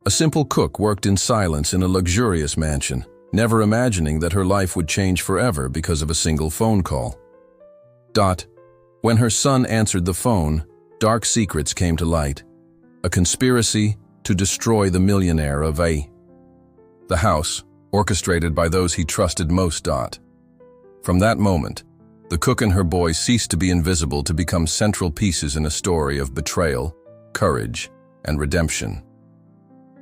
A simple cook worked in silence in a luxurious mansion, never imagining that her life would change forever because of a single phone call. When her son answered the phone, dark secrets came to light. A conspiracy to destroy the millionaire of the house, orchestrated by those he trusted most. From that moment, the cook and her boy ceased to be invisible to become central pieces in a story of betrayal, courage, and redemption.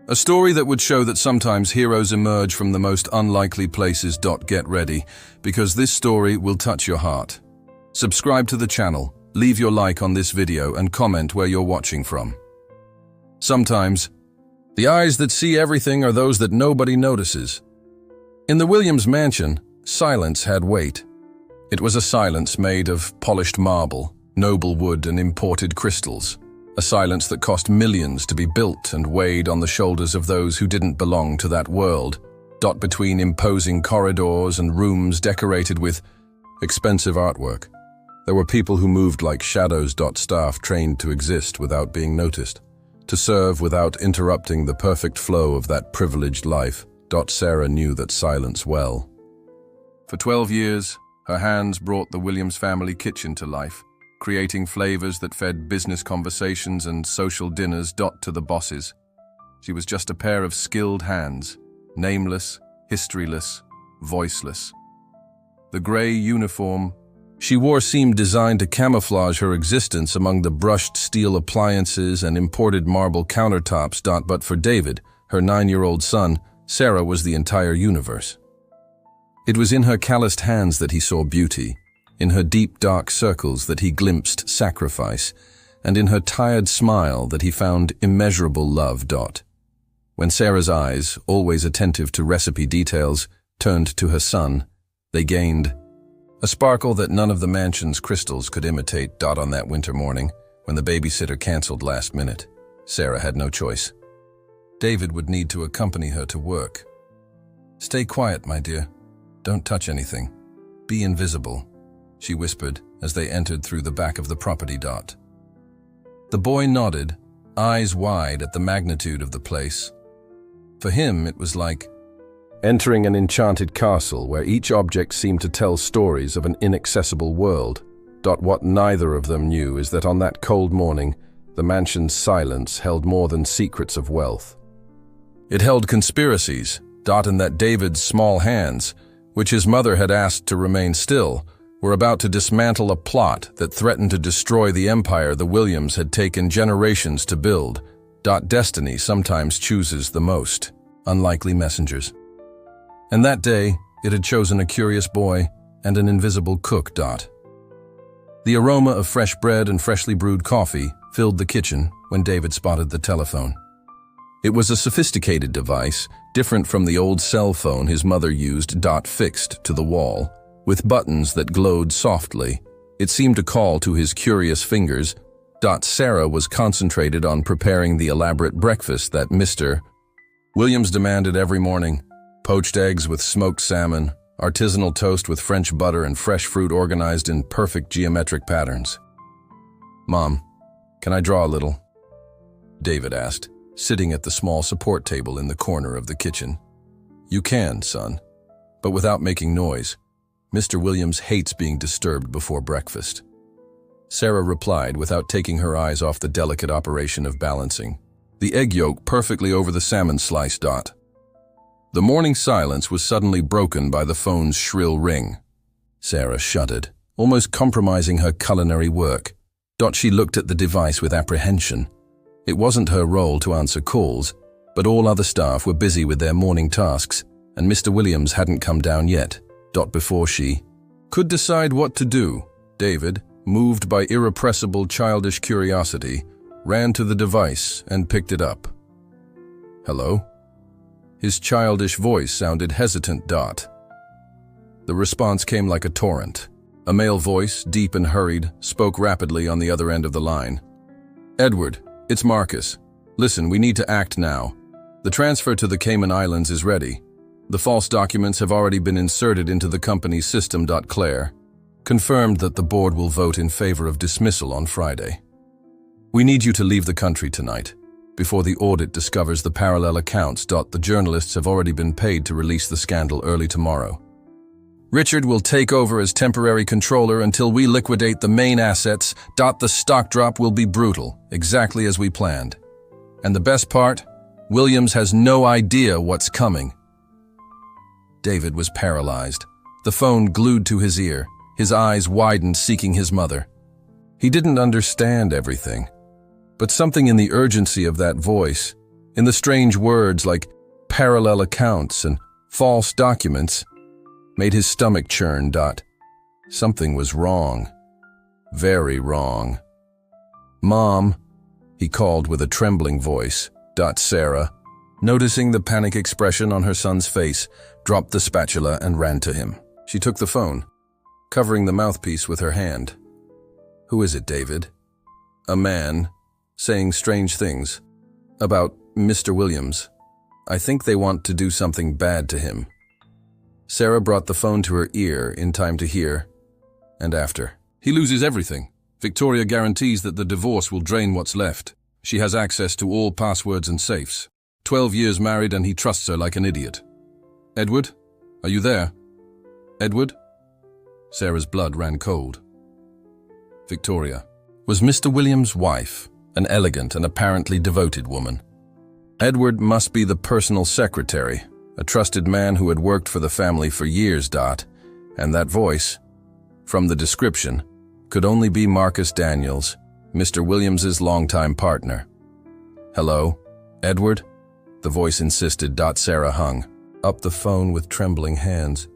A story that would show that sometimes heroes emerge from the most unlikely places. Get ready, because this story will touch your heart. Subscribe to the channel, leave your like on this video, and comment where you're watching from. Sometimes, the eyes that see everything are those that nobody notices. In the Williams mansion, silence had weight. It was a silence made of polished marble, noble wood, and imported crystals. A silence that cost millions to be built and weighed on the shoulders of those who didn't belong to that world. Between imposing corridors and rooms decorated with expensive artwork, there were people who moved like shadows. Staff trained to exist without being noticed, to serve without interrupting the perfect flow of that privileged life. Sarah knew that silence well. For 12 years, her hands brought the Williams family kitchen to life, creating flavors that fed business conversations and social dinners. To the bosses, she was just a pair of skilled hands, nameless, historyless, voiceless. The gray uniform she wore seemed designed to camouflage her existence among the brushed steel appliances and imported marble countertops. But for David, her 9-year-old son, Sarah was the entire universe. It was in her calloused hands that he saw beauty, in her deep dark circles that he glimpsed sacrifice, and in her tired smile that he found immeasurable love. When Sarah's eyes, always attentive to recipe details, turned to her son, they gained a sparkle that none of the mansion's crystals could imitate. On that winter morning, when the babysitter canceled last minute, Sarah had no choice. David would need to accompany her to work. "Stay quiet, my dear. Don't touch anything. Be invisible," she whispered as they entered through the back of the property. The boy nodded, eyes wide at the magnitude of the place. For him, it was like entering an enchanted castle where each object seemed to tell stories of an inaccessible world. What neither of them knew is that on that cold morning, the mansion's silence held more than secrets of wealth. It held conspiracies, and that David's small hands, which his mother had asked to remain still, were about to dismantle a plot that threatened to destroy the empire the Williams had taken generations to build. Destiny sometimes chooses the most unlikely messengers. And that day, it had chosen a curious boy and an invisible cook. The aroma of fresh bread and freshly brewed coffee filled the kitchen when David spotted the telephone. It was a sophisticated device, different from the old cell phone his mother used. Fixed to the wall, with buttons that glowed softly, it seemed to call to his curious fingers. Sarah was concentrated on preparing the elaborate breakfast that Mr. Williams demanded every morning. Poached eggs with smoked salmon, artisanal toast with French butter, and fresh fruit organized in perfect geometric patterns. "Mom, can I draw a little?" David asked, sitting at the small support table in the corner of the kitchen. "You can, son, but without making noise. Mr. Williams hates being disturbed before breakfast." Sarah replied without taking her eyes off the delicate operation of balancing the egg yolk perfectly over the salmon slice. The morning silence was suddenly broken by the phone's shrill ring. Sarah shuddered, almost compromising her culinary work. She looked at the device with apprehension. It wasn't her role to answer calls, but all other staff were busy with their morning tasks, and Mr. Williams hadn't come down yet. Before she could decide what to do, David, moved by irrepressible childish curiosity, ran to the device and picked it up. "Hello?" His childish voice sounded hesitant. The response came like a torrent. A male voice, deep and hurried, spoke rapidly on the other end of the line. "Edward, it's Marcus. Listen, we need to act now. The transfer to the Cayman Islands is ready. The false documents have already been inserted into the company's system. Claire confirmed that the board will vote in favor of dismissal on Friday. We need you to leave the country tonight. before the audit discovers the parallel accounts. The journalists have already been paid to release the scandal early tomorrow. Richard will take over as temporary controller until we liquidate the main assets. The stock drop will be brutal, exactly as we planned. And the best part? Williams has no idea what's coming. David was paralyzed, the phone glued to his ear, his eyes widened seeking his mother. He didn't understand everything, but something in the urgency of that voice, in the strange words like parallel accounts and false documents, made his stomach churn. Something was wrong. Very wrong. "Mom," he called with a trembling voice. Sarah, noticing the panic expression on her son's face, dropped the spatula and ran to him. She took the phone, covering the mouthpiece with her hand. "Who is it, David?" "A man, saying strange things. About Mr. Williams. I think they want to do something bad to him." Sarah brought the phone to her ear in time to hear, and after. "He loses everything. Victoria guarantees that the divorce will drain what's left. She has access to all passwords and safes. 12 years married and he trusts her like an idiot. Edward, are you there? Edward?" Sarah's blood ran cold. Victoria was Mr. Williams' wife, an elegant and apparently devoted woman. Edward must be the personal secretary, a trusted man who had worked for the family for years. And that voice, from the description, could only be Marcus Daniels, Mr. Williams's longtime partner. "Hello, Edward?" the voice insisted. Sarah hung up the phone with trembling hands.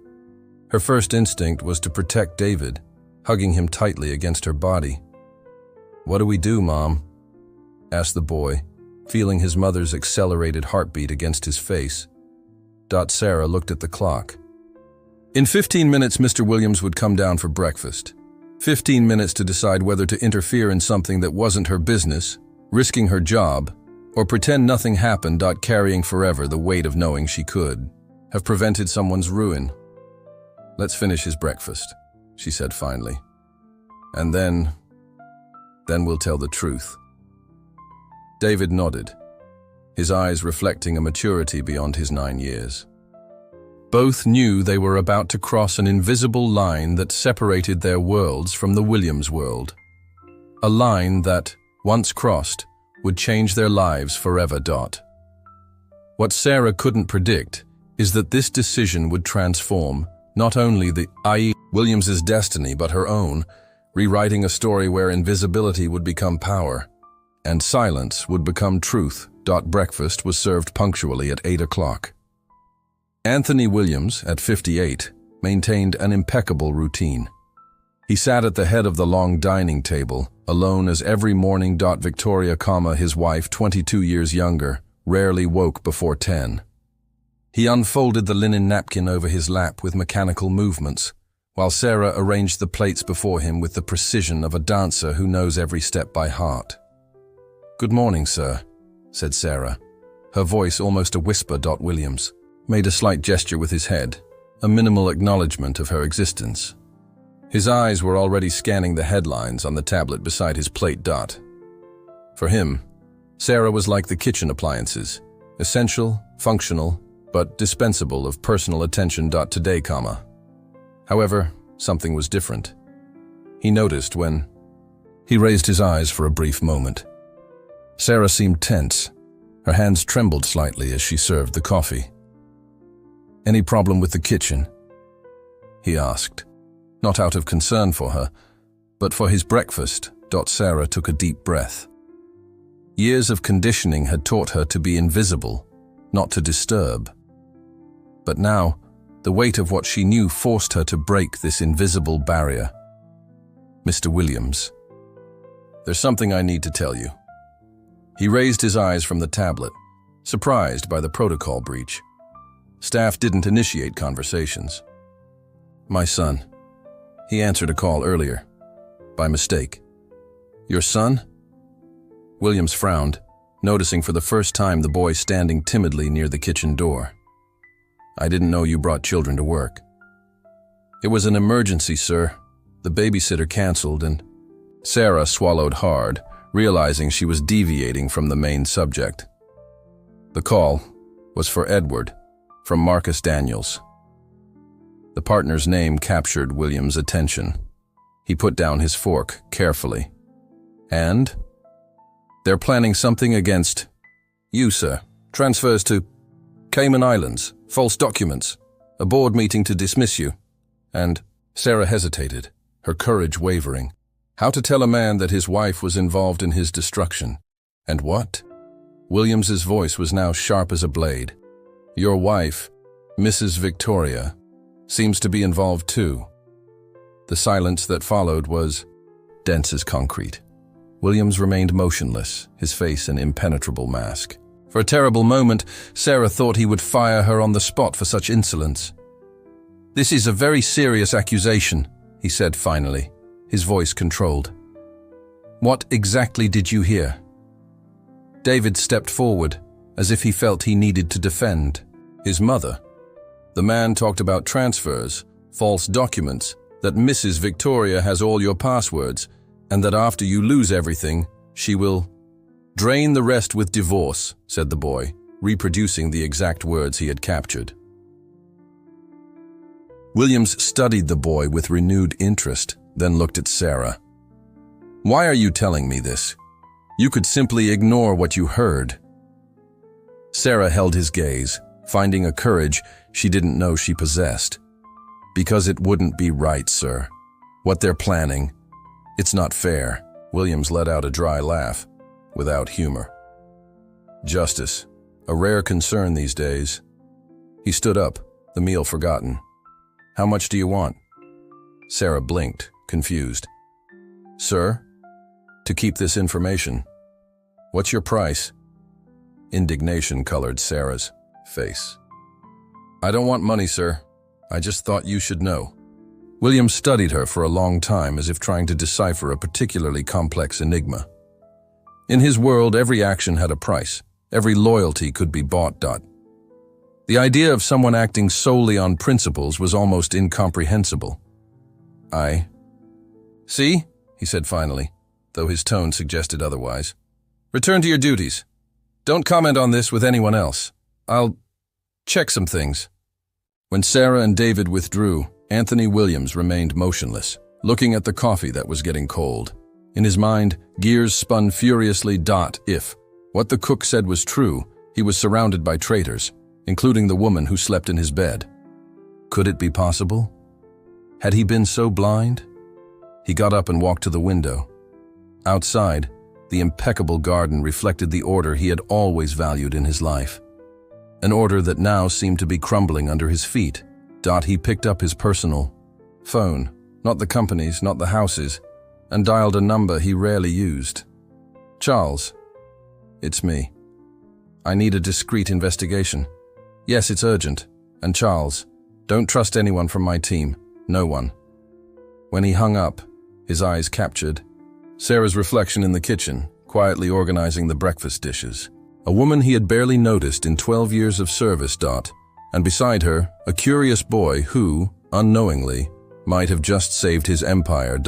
Her first instinct was to protect David, hugging him tightly against her body. "What do we do, Mom?" asked the boy, feeling his mother's accelerated heartbeat against his face. Sarah looked at the clock. In 15 minutes, Mr. Williams would come down for breakfast. 15 minutes to decide whether to interfere in something that wasn't her business, risking her job, or pretend nothing happened. Carrying forever the weight of knowing she could have prevented someone's ruin. "Let's finish his breakfast," she said finally. "And then we'll tell the truth." David nodded, his eyes reflecting a maturity beyond his 9 years. Both knew they were about to cross an invisible line that separated their worlds from the Williams world. A line that, once crossed, would change their lives forever. What Sarah couldn't predict is that this decision would transform not only the Williams's destiny but her own, rewriting a story where invisibility would become power and silence would become truth. Breakfast was served punctually at 8 o'clock. Anthony Williams, at 58, maintained an impeccable routine. He sat at the head of the long dining table, alone as every morning. Victoria, his wife, 22 years younger, rarely woke before 10. He unfolded the linen napkin over his lap with mechanical movements, while Sarah arranged the plates before him with the precision of a dancer who knows every step by heart. "Good morning, sir," said Sarah, her voice almost a whisper. Williams made a slight gesture with his head, a minimal acknowledgement of her existence. His eyes were already scanning the headlines on the tablet beside his plate. For him, Sarah was like the kitchen appliances, essential, functional, but dispensable of personal attention. Today, however, something was different. He noticed when he raised his eyes for a brief moment. Sarah seemed tense. Her hands trembled slightly as she served the coffee. "Any problem with the kitchen?" he asked, not out of concern for her, but for his breakfast. Sarah took a deep breath. Years of conditioning had taught her to be invisible, not to disturb. But now, the weight of what she knew forced her to break this invisible barrier. "Mr. Williams, there's something I need to tell you." He raised his eyes from the tablet, surprised by the protocol breach. Staff didn't initiate conversations. "My son. He answered a call earlier. By mistake." "Your son?" Williams frowned, noticing for the first time the boy standing timidly near the kitchen door. "I didn't know you brought children to work." "It was an emergency, sir. The babysitter canceled and—" Sarah swallowed hard, realizing she was deviating from the main subject. The call was for Edward, from Marcus Daniels. The partner's name captured William's attention. He put down his fork carefully. And? They're planning something against you, sir. Transfers to Cayman Islands, false documents, a board meeting to dismiss you. And Sarah hesitated, her courage wavering. How to tell a man that his wife was involved in his destruction? And what? Williams's voice was now sharp as a blade. Your wife, Mrs. Victoria, seems to be involved too. The silence that followed was dense as concrete. Williams remained motionless, his face an impenetrable mask. For a terrible moment, Sarah thought he would fire her on the spot for such insolence. This is a very serious accusation, he said finally, his voice controlled. What exactly did you hear? David stepped forward, as if he felt he needed to defend his mother. The man talked about transfers, false documents, that Mrs. Victoria has all your passwords, and that after you lose everything, she will drain the rest with divorce, said the boy, reproducing the exact words he had captured. Williams studied the boy with renewed interest, then looked at Sarah. Why are you telling me this? You could simply ignore what you heard. Sarah held his gaze, finding a courage she didn't know she possessed. Because it wouldn't be right, sir. What they're planning, it's not fair. Williams let out a dry laugh, without humor. Justice, a rare concern these days. He stood up, the meal forgotten. How much do you want? Sarah blinked, confused. Sir, to keep this information. What's your price? Indignation colored Sarah's face. I don't want money, sir. I just thought you should know. William studied her for a long time as if trying to decipher a particularly complex enigma. In his world, every action had a price. Every loyalty could be bought. The idea of someone acting solely on principles was almost incomprehensible. See, he said finally, though his tone suggested otherwise. Return to your duties. Don't comment on this with anyone else. I'll check some things. When Sarah and David withdrew, Anthony Williams remained motionless, looking at the coffee that was getting cold. In his mind, gears spun furiously. If what the cook said was true, he was surrounded by traitors, including the woman who slept in his bed. Could it be possible? Had he been so blind? He got up and walked to the window. Outside, the impeccable garden reflected the order he had always valued in his life. An order that now seemed to be crumbling under his feet. He picked up his personal phone, not the company's, not the house's, and dialed a number he rarely used. Charles, it's me. I need a discreet investigation. Yes, it's urgent. And Charles, don't trust anyone from my team. No one. When he hung up, his eyes captured Sarah's reflection in the kitchen, quietly organizing the breakfast dishes. A woman he had barely noticed in 12 years of service. And beside her, a curious boy who, unknowingly, might have just saved his empire.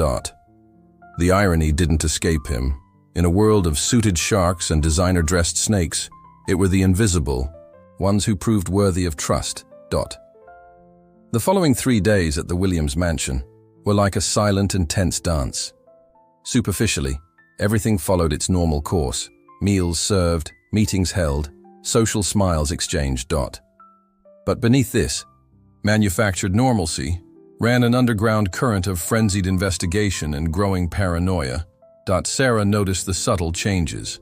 The irony didn't escape him. In a world of suited sharks and designer-dressed snakes, it were the invisible, ones who proved worthy of trust. The following 3 days at the Williams mansion were like a silent and tense dance. Superficially, everything followed its normal course. Meals served, meetings held, social smiles exchanged. But beneath this, manufactured normalcy, ran an underground current of frenzied investigation and growing paranoia. Sarah noticed the subtle changes.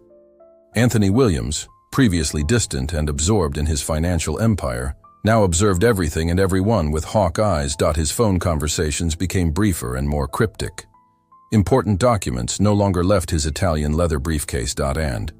Anthony Williams, previously distant and absorbed in his financial empire, now observed everything and everyone with hawk eyes. His phone conversations became briefer and more cryptic. Important documents no longer left his Italian leather briefcase. And,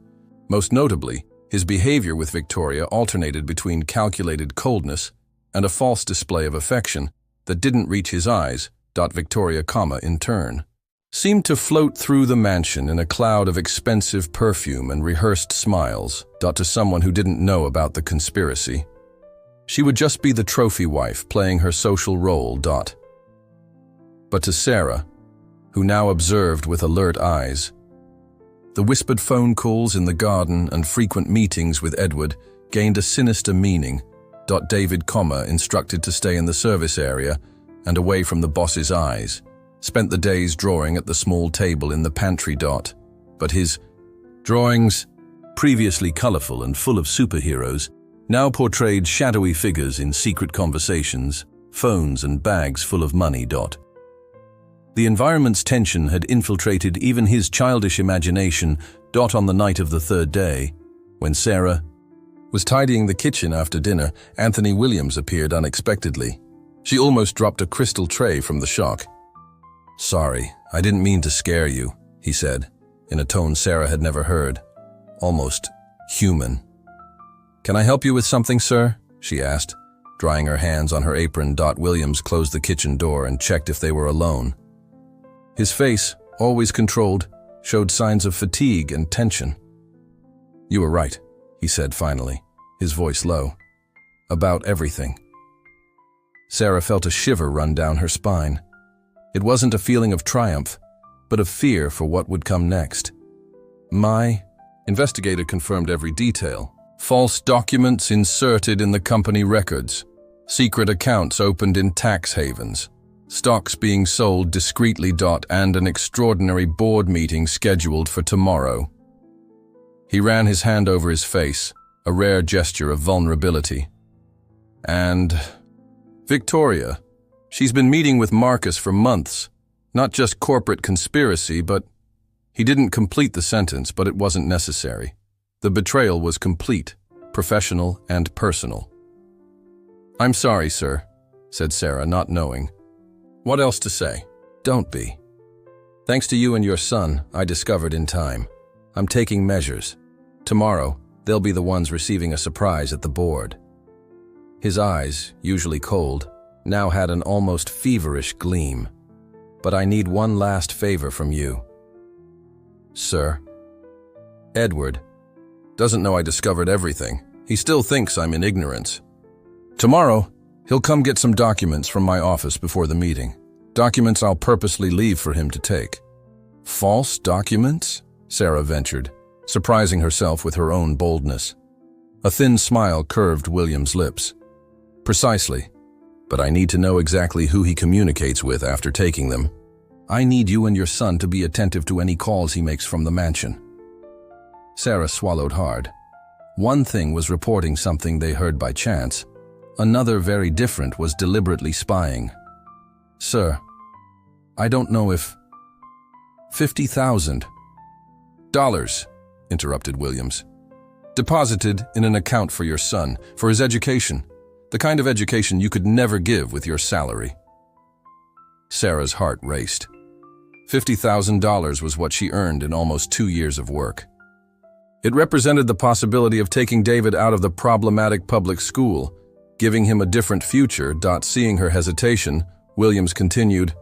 most notably, his behavior with Victoria alternated between calculated coldness and a false display of affection that didn't reach his eyes. Victoria, in turn, seemed to float through the mansion in a cloud of expensive perfume and rehearsed smiles. To someone who didn't know about the conspiracy, she would just be the trophy wife playing her social role. But to Sarah, who now observed with alert eyes, The whispered phone calls in the garden and frequent meetings with Edward gained a sinister meaning. David, instructed to stay in the service area and away from the boss's eyes, spent the days drawing at the small table in the pantry. But his drawings, previously colorful and full of superheroes, now portrayed shadowy figures in secret conversations, phones and bags full of money. The environment's tension had infiltrated even his childish imagination. On the night of the third day, when Sarah was tidying the kitchen after dinner, Anthony Williams appeared unexpectedly. She almost dropped a crystal tray from the shock. "Sorry, I didn't mean to scare you," he said, in a tone Sarah had never heard, almost human. "Can I help you with something, sir?" she asked, drying her hands on her apron. Williams closed the kitchen door and checked if they were alone. His face, always controlled, showed signs of fatigue and tension. "You were right," he said finally, his voice low. "About everything." Sarah felt a shiver run down her spine. It wasn't a feeling of triumph, but of fear for what would come next. My investigator confirmed every detail. False documents inserted in the company records. Secret accounts opened in tax havens. Stocks being sold discreetly. And an extraordinary board meeting scheduled for tomorrow. He ran his hand over his face, a rare gesture of vulnerability. "And Victoria, she's been meeting with Marcus for months. Not just corporate conspiracy, but..." He didn't complete the sentence, but it wasn't necessary. The betrayal was complete, professional and personal. "I'm sorry, sir," said Sarah, not knowing what else to say. "Don't be. Thanks to you and your son, I discovered in time. I'm taking measures. Tomorrow, they'll be the ones receiving a surprise at the board." His eyes, usually cold, now had an almost feverish gleam. "But I need one last favor from you." "Sir?" "Edward doesn't know I discovered everything. He still thinks I'm in ignorance. Tomorrow, he'll come get some documents from my office before the meeting. Documents I'll purposely leave for him to take." "False documents?" Sarah ventured, surprising herself with her own boldness. A thin smile curved William's lips. "Precisely. But I need to know exactly who he communicates with after taking them. I need you and your son to be attentive to any calls he makes from the mansion." Sarah swallowed hard. One thing was reporting something they heard by chance. Another, very different, was deliberately spying. "Sir, I don't know if..." $50,000, interrupted Williams. "Deposited in an account for your son, for his education. The kind of education you could never give with your salary." Sarah's heart raced. $50,000 was what she earned in almost 2 years of work. It represented the possibility of taking David out of the problematic public school, giving him a different future. Seeing her hesitation, Williams continued,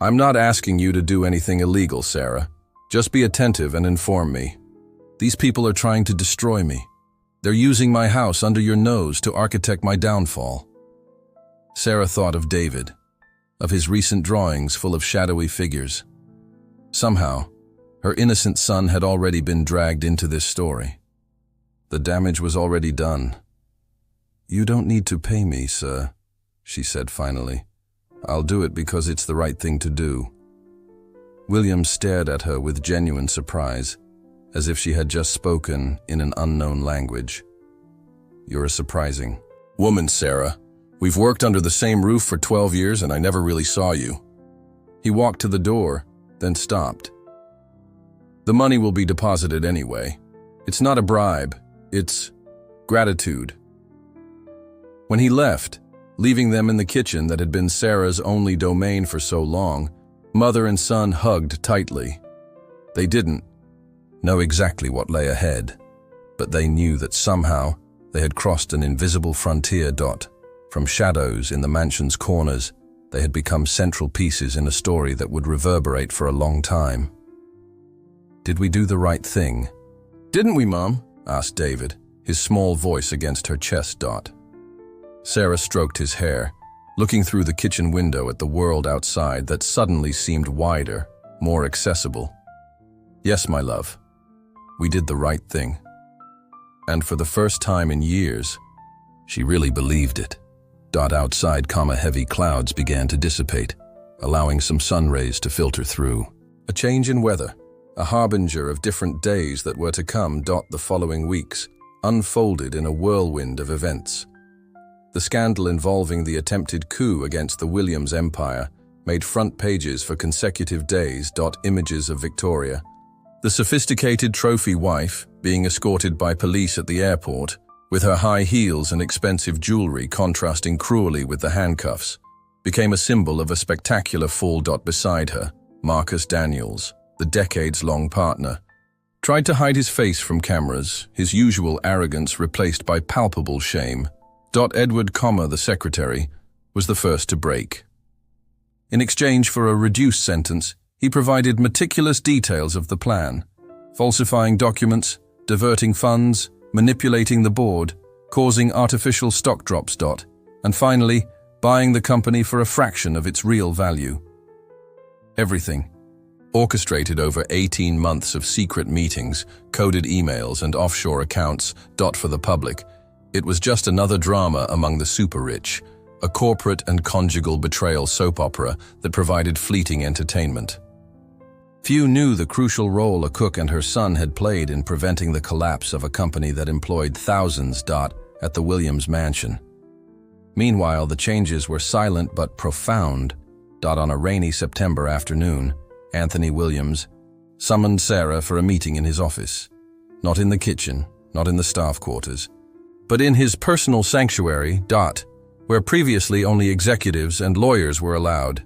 "I'm not asking you to do anything illegal, Sarah. Just be attentive and inform me. These people are trying to destroy me. They're using my house under your nose to architect my downfall." Sarah thought of David, of his recent drawings full of shadowy figures. Somehow, her innocent son had already been dragged into this story. The damage was already done. "You don't need to pay me, sir," she said finally. "I'll do it because it's the right thing to do." William stared at her with genuine surprise, as if she had just spoken in an unknown language. "You're a surprising woman, Sarah. We've worked under the same roof for 12 years and I never really saw you." He walked to the door, then stopped. "The money will be deposited anyway. It's not a bribe, it's gratitude." When he left, leaving them in the kitchen that had been Sarah's only domain for so long, mother and son hugged tightly. They didn't know exactly what lay ahead, but they knew that somehow they had crossed an invisible frontier. From shadows in the mansion's corners, they had become central pieces in a story that would reverberate for a long time. "Did we do the right thing?" "Didn't we, Mom?" asked David, his small voice against her chest. Sarah stroked his hair, looking through the kitchen window at the world outside that suddenly seemed wider, more accessible. "Yes, my love. We did the right thing. And for the first time in years, she really believed it. Outside, heavy clouds began to dissipate, allowing some sun rays to filter through. A change in weather, a harbinger of different days that were to come. The following weeks unfolded in a whirlwind of events. The scandal involving the attempted coup against the Williams empire made front pages for consecutive days. Images of Victoria, the sophisticated trophy wife, being escorted by police at the airport, with her high heels and expensive jewelry contrasting cruelly with the handcuffs, became a symbol of a spectacular fall. Beside her, Marcus Daniels, the decades-long partner, tried to hide his face from cameras, his usual arrogance replaced by palpable shame. Edward, the secretary, was the first to break. In exchange for a reduced sentence, he provided meticulous details of the plan, falsifying documents, diverting funds, manipulating the board, causing artificial stock drops. And finally, buying the company for a fraction of its real value. Everything, orchestrated over 18 months of secret meetings, coded emails, and offshore accounts. For the public, it was just another drama among the super-rich, a corporate and conjugal betrayal soap opera that provided fleeting entertainment. Few knew the crucial role a cook and her son had played in preventing the collapse of a company that employed thousands. At the Williams mansion. Meanwhile, the changes were silent but profound. On a rainy September afternoon, Anthony Williams summoned Sarah for a meeting in his office. Not in the kitchen, not in the staff quarters, but in his personal sanctuary. Where previously only executives and lawyers were allowed.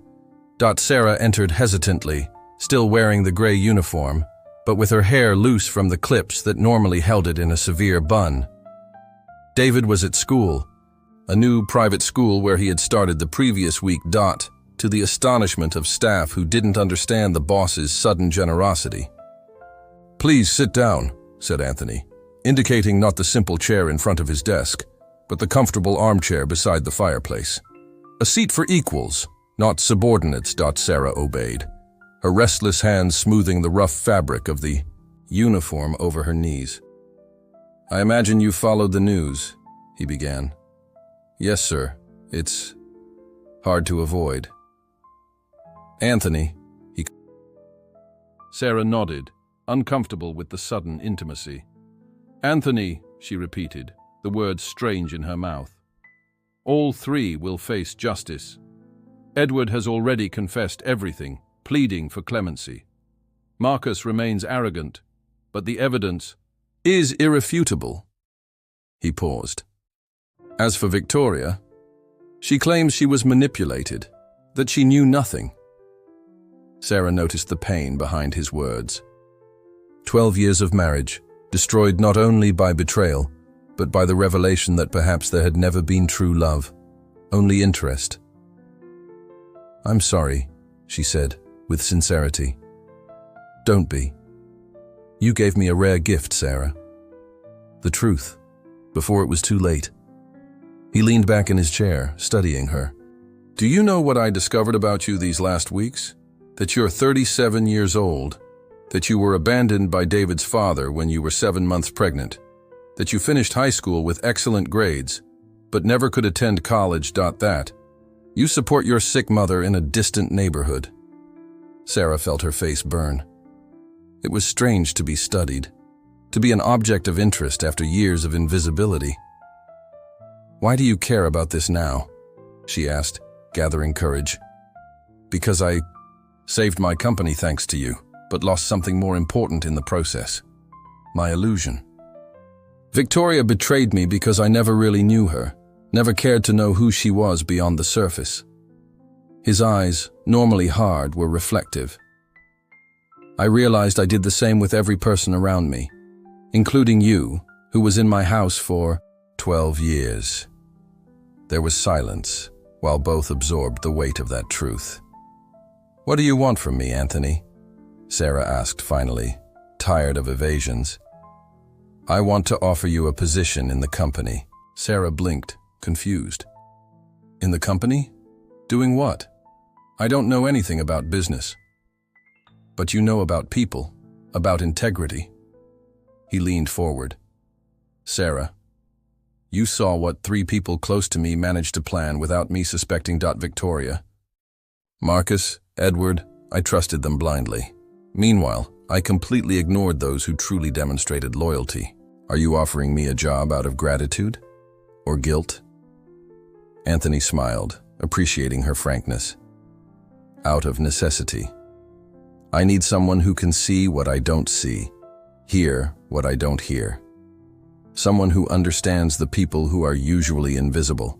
Sarah entered hesitantly, still wearing the gray uniform, but with her hair loose from the clips that normally held it in a severe bun. David was at school, a new private school where he had started the previous week. To the astonishment of staff who didn't understand the boss's sudden generosity. "Please sit down," said Anthony, indicating not the simple chair in front of his desk, but the comfortable armchair beside the fireplace. "A seat for equals, not subordinates." Sarah obeyed, her restless hands smoothing the rough fabric of the uniform over her knees. "I imagine you followed the news," he began. "Yes, sir. It's hard to avoid." "Anthony," Sarah nodded, uncomfortable with the sudden intimacy. "Anthony," she repeated, the words strange in her mouth. "All three will face justice. Edward has already confessed everything, pleading for clemency. Marcus remains arrogant, but the evidence is irrefutable." He paused. "As for Victoria, she claims she was manipulated, that she knew nothing." Sarah noticed the pain behind his words. 12 years of marriage, destroyed not only by betrayal, but by the revelation that perhaps there had never been true love, only interest. "I'm sorry," she said, with sincerity. "Don't be. You gave me a rare gift, Sarah. The truth, before it was too late." He leaned back in his chair, studying her. "Do you know what I discovered about you these last weeks? That you're 37 years old, that you were abandoned by David's father when you were 7 months pregnant, that you finished high school with excellent grades, but never could attend college. That you support your sick mother in a distant neighborhood." Sarah felt her face burn. It was strange to be studied, to be an object of interest after years of invisibility. "Why do you care about this now?" she asked, gathering courage. "Because I saved my company thanks to you, but lost something more important in the process. My illusion. Victoria betrayed me because I never really knew her, never cared to know who she was beyond the surface." His eyes, normally hard, were reflective. "I realized I did the same with every person around me, including you, who was in my house for 12 years. There was silence, while both absorbed the weight of that truth. "What do you want from me, Anthony?" Sarah asked finally, tired of evasions. "I want to offer you a position in the company." Sarah blinked, confused. "In the company? Doing what? I don't know anything about business." "But you know about people, about integrity." He leaned forward. Sarah, you saw what 3 people close to me managed to plan without me suspecting. Victoria. Marcus, Edward, I trusted them blindly. Meanwhile, I completely ignored those who truly demonstrated loyalty. Are you offering me a job out of gratitude? Or guilt? Anthony smiled, appreciating her frankness. Out of necessity. I need someone who can see what I don't see, hear what I don't hear. Someone who understands the people who are usually invisible,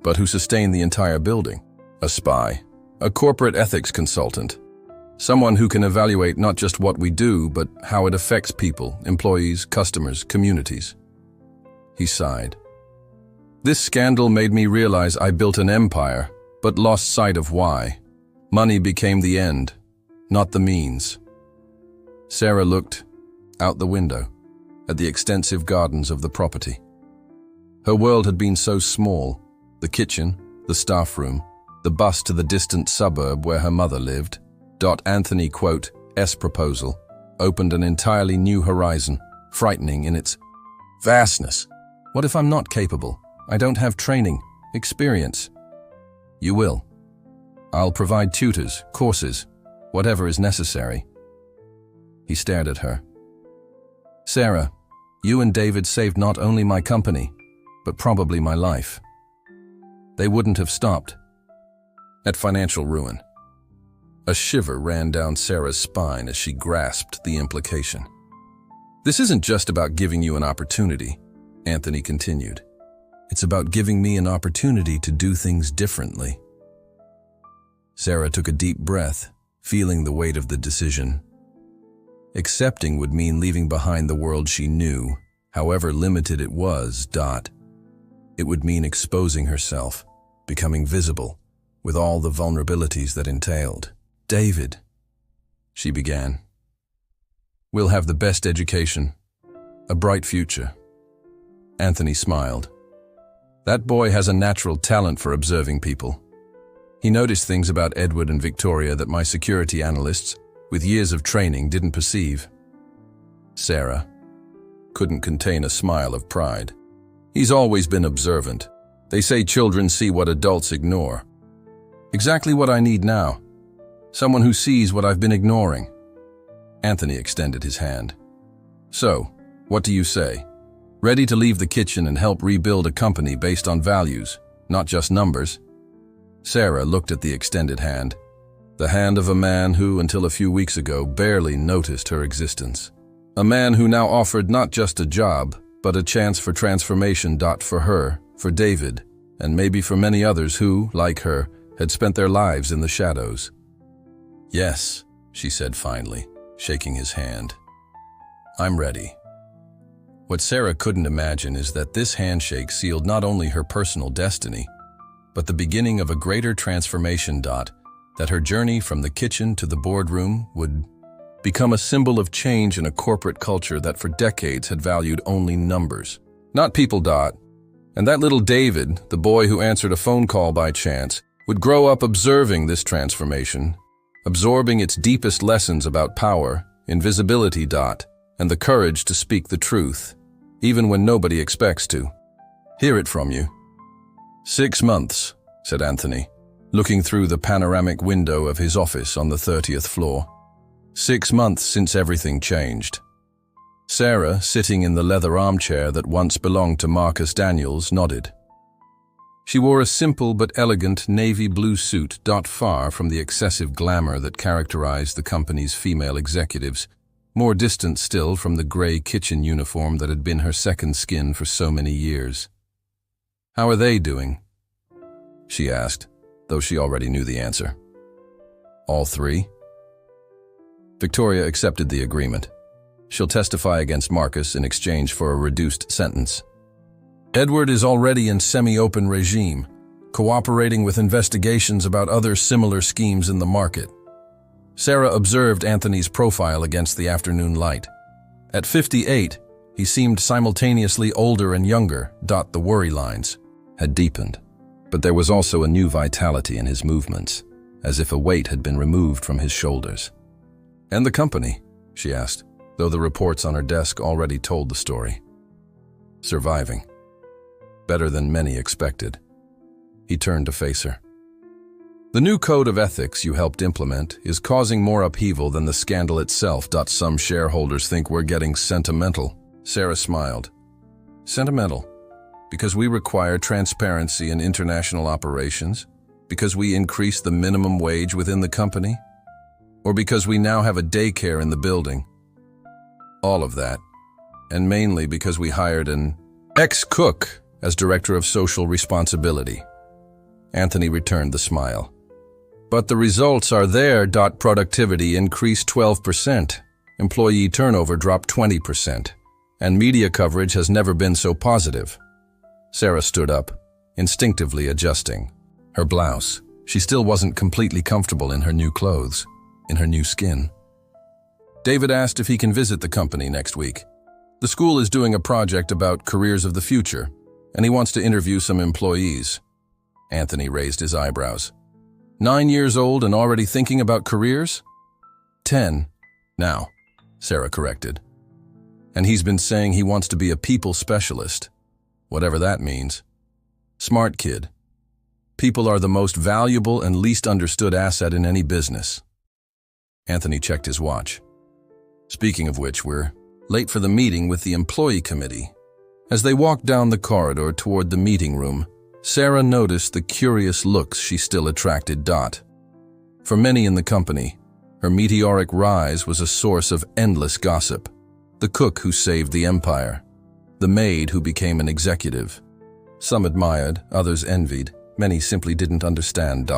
but who sustain the entire building. A spy, a corporate ethics consultant. Someone who can evaluate not just what we do, but how it affects people, employees, customers, communities. He sighed. This scandal made me realize I built an empire, but lost sight of why. Money became the end, not the means. Sarah looked out the window at the extensive gardens of the property. Her world had been so small, the kitchen, the staff room, the bus to the distant suburb where her mother lived. Anthony, S proposal, opened an entirely new horizon, frightening in its vastness. What if I'm not capable? I don't have training, experience. You will. I'll provide tutors, courses, whatever is necessary. He stared at her. Sarah, you and David saved not only my company, but probably my life. They wouldn't have stopped at financial ruin. A shiver ran down Sarah's spine as she grasped the implication. This isn't just about giving you an opportunity, Anthony continued. It's about giving me an opportunity to do things differently. Sarah took a deep breath, feeling the weight of the decision. Accepting would mean leaving behind the world she knew, however limited it was. It would mean exposing herself, becoming visible, with all the vulnerabilities that entailed. David, she began, will have the best education, a bright future. Anthony smiled. That boy has a natural talent for observing people. He noticed things about Edward and Victoria that my security analysts, with years of training, didn't perceive. Sarah couldn't contain a smile of pride. He's always been observant. They say children see what adults ignore. Exactly what I need now. Someone who sees what I've been ignoring. Anthony extended his hand. So, what do you say? Ready to leave the kitchen and help rebuild a company based on values, not just numbers? Sarah looked at the extended hand. The hand of a man who, until a few weeks ago, barely noticed her existence. A man who now offered not just a job, but a chance for transformation. For her, for David, and maybe for many others who, like her, had spent their lives in the shadows. Yes, she said finally, shaking his hand. I'm ready. What Sarah couldn't imagine is that this handshake sealed not only her personal destiny, but the beginning of a greater transformation. That her journey from the kitchen to the boardroom would become a symbol of change in a corporate culture that for decades had valued only numbers, not people. And that little David, the boy who answered a phone call by chance, would grow up observing this transformation, absorbing its deepest lessons about power, invisibility. And the courage to speak the truth, even when nobody expects to. Hear it from you. 6 months, said Anthony, looking through the panoramic window of his office on the 30th floor. 6 months since everything changed. Sarah, sitting in the leather armchair that once belonged to Marcus Daniels, nodded. She wore a simple but elegant navy blue suit. Far from the excessive glamour that characterized the company's female executives, more distant still from the gray kitchen uniform that had been her second skin for so many years. How are they doing? She asked, though she already knew the answer. All 3? Victoria accepted the agreement. She'll testify against Marcus in exchange for a reduced sentence. Edward is already in semi-open regime, cooperating with investigations about other similar schemes in the market. Sarah observed Anthony's profile against the afternoon light. At 58, he seemed simultaneously older and younger. The worry lines had deepened, but there was also a new vitality in his movements, as if a weight had been removed from his shoulders. And the company? She asked. though the reports on her desk already told the story. Surviving. Better than many expected. He turned to face her. The new code of ethics you helped implement is causing more upheaval than the scandal itself. Some shareholders think we're getting sentimental. Sarah smiled. Sentimental? Because we require transparency in international operations? Because we increased the minimum wage within the company? Or because we now have a daycare in the building? All of that. And mainly because we hired an ex-cook as Director of Social Responsibility. Anthony returned the smile. But the results are there. Productivity increased 12%. Employee turnover dropped 20%. And media coverage has never been so positive. Sarah stood up, instinctively adjusting her blouse. She still wasn't completely comfortable in her new clothes, in her new skin. David asked if he can visit the company next week. The school is doing a project about careers of the future, and he wants to interview some employees. Anthony raised his eyebrows. 9 years old and already thinking about careers? 10. Now, Sarah corrected. And he's been saying he wants to be a people specialist, whatever that means. Smart kid. People are the most valuable and least understood asset in any business. Anthony checked his watch. Speaking of which, we're late for the meeting with the employee committee. As they walked down the corridor toward the meeting room, Sarah noticed the curious looks she still attracted. For many in the company, her meteoric rise was a source of endless gossip. The cook who saved the empire. The maid who became an executive. Some admired, others envied. Many simply didn't understand.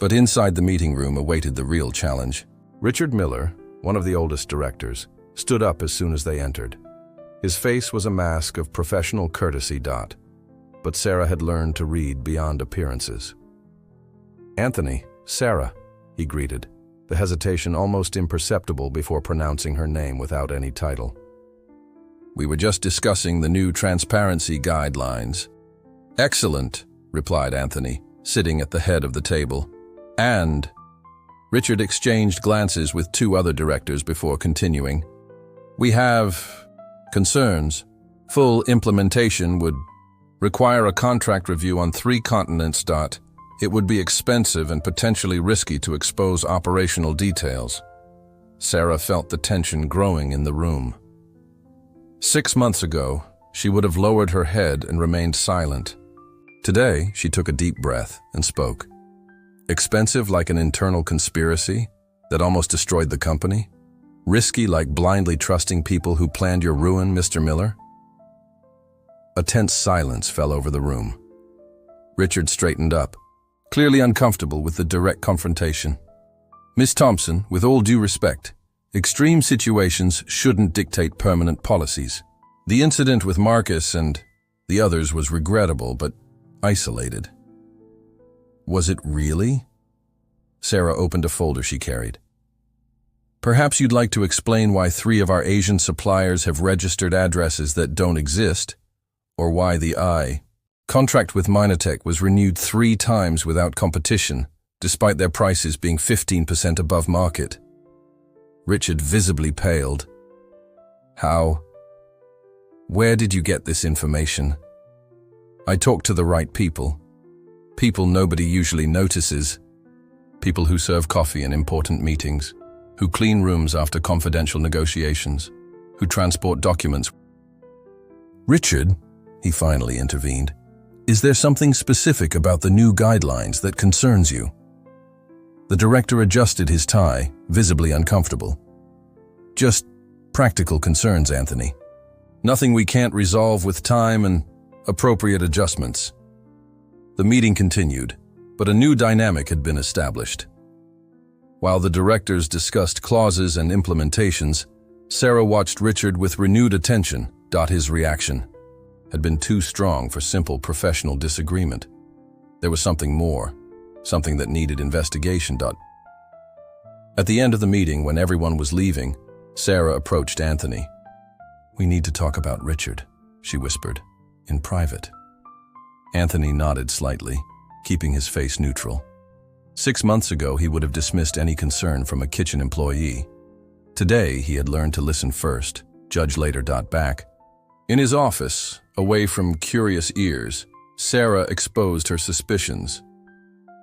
But inside the meeting room awaited the real challenge. Richard Miller, one of the oldest directors, stood up as soon as they entered. His face was a mask of professional courtesy. But Sarah had learned to read beyond appearances. Anthony, Sarah, he greeted, the hesitation almost imperceptible before pronouncing her name without any title. We were just discussing the new transparency guidelines. Excellent, replied Anthony, sitting at the head of the table. And Richard exchanged glances with 2 other directors before continuing. We have concerns. Full implementation would require a contract review on 3 continents. It would be expensive and potentially risky to expose operational details. Sarah felt the tension growing in the room. 6 months ago, she would have lowered her head and remained silent. Today, she took a deep breath and spoke. Expensive like an internal conspiracy that almost destroyed the company? Risky like blindly trusting people who planned your ruin, Mr. Miller? A tense silence fell over the room. Richard straightened up, clearly uncomfortable with the direct confrontation. Miss Thompson, with all due respect, extreme situations shouldn't dictate permanent policies. The incident with Marcus and the others was regrettable, but isolated. Was it really? Sarah opened a folder she carried. Perhaps you'd like to explain why 3 of our Asian suppliers have registered addresses that don't exist, or why the contract with Minotech was renewed 3 times without competition, despite their prices being 15% above market. Richard visibly paled. How? Where did you get this information? I talked to the right people. People nobody usually notices. People who serve coffee in important meetings, who clean rooms after confidential negotiations, who transport documents. Richard, he finally intervened, is there something specific about the new guidelines that concerns you? The director adjusted his tie, visibly uncomfortable. Just practical concerns, Anthony. Nothing we can't resolve with time and appropriate adjustments. The meeting continued, but a new dynamic had been established. While the directors discussed clauses and implementations, Sarah watched Richard with renewed attention. His reaction had been too strong for simple professional disagreement. There was something more, something that needed investigation. At the end of the meeting, when everyone was leaving, Sarah approached Anthony. We need to talk about Richard, she whispered, in private. Anthony nodded slightly, keeping his face neutral. 6 months ago, he would have dismissed any concern from a kitchen employee. Today, he had learned to listen first, judge later. Back. In his office, away from curious ears, Sarah exposed her suspicions.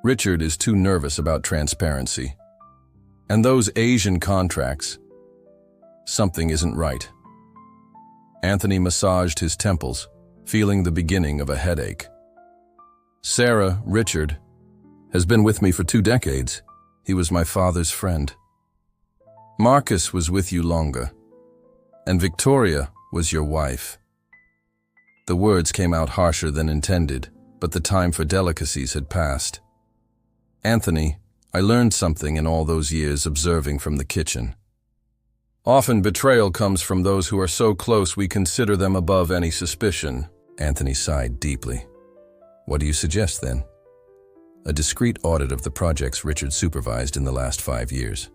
Richard is too nervous about transparency. And those Asian contracts, something isn't right. Anthony massaged his temples, feeling the beginning of a headache. Sarah, Richard, has been with me for 2 decades. He was my father's friend. Marcus was with you longer. And Victoria was your wife. The words came out harsher than intended, but the time for delicacies had passed. Anthony, I learned something in all those years observing from the kitchen. Often betrayal comes from those who are so close we consider them above any suspicion. Anthony sighed deeply. What do you suggest, then? A discreet audit of the projects Richard supervised in the last 5 years.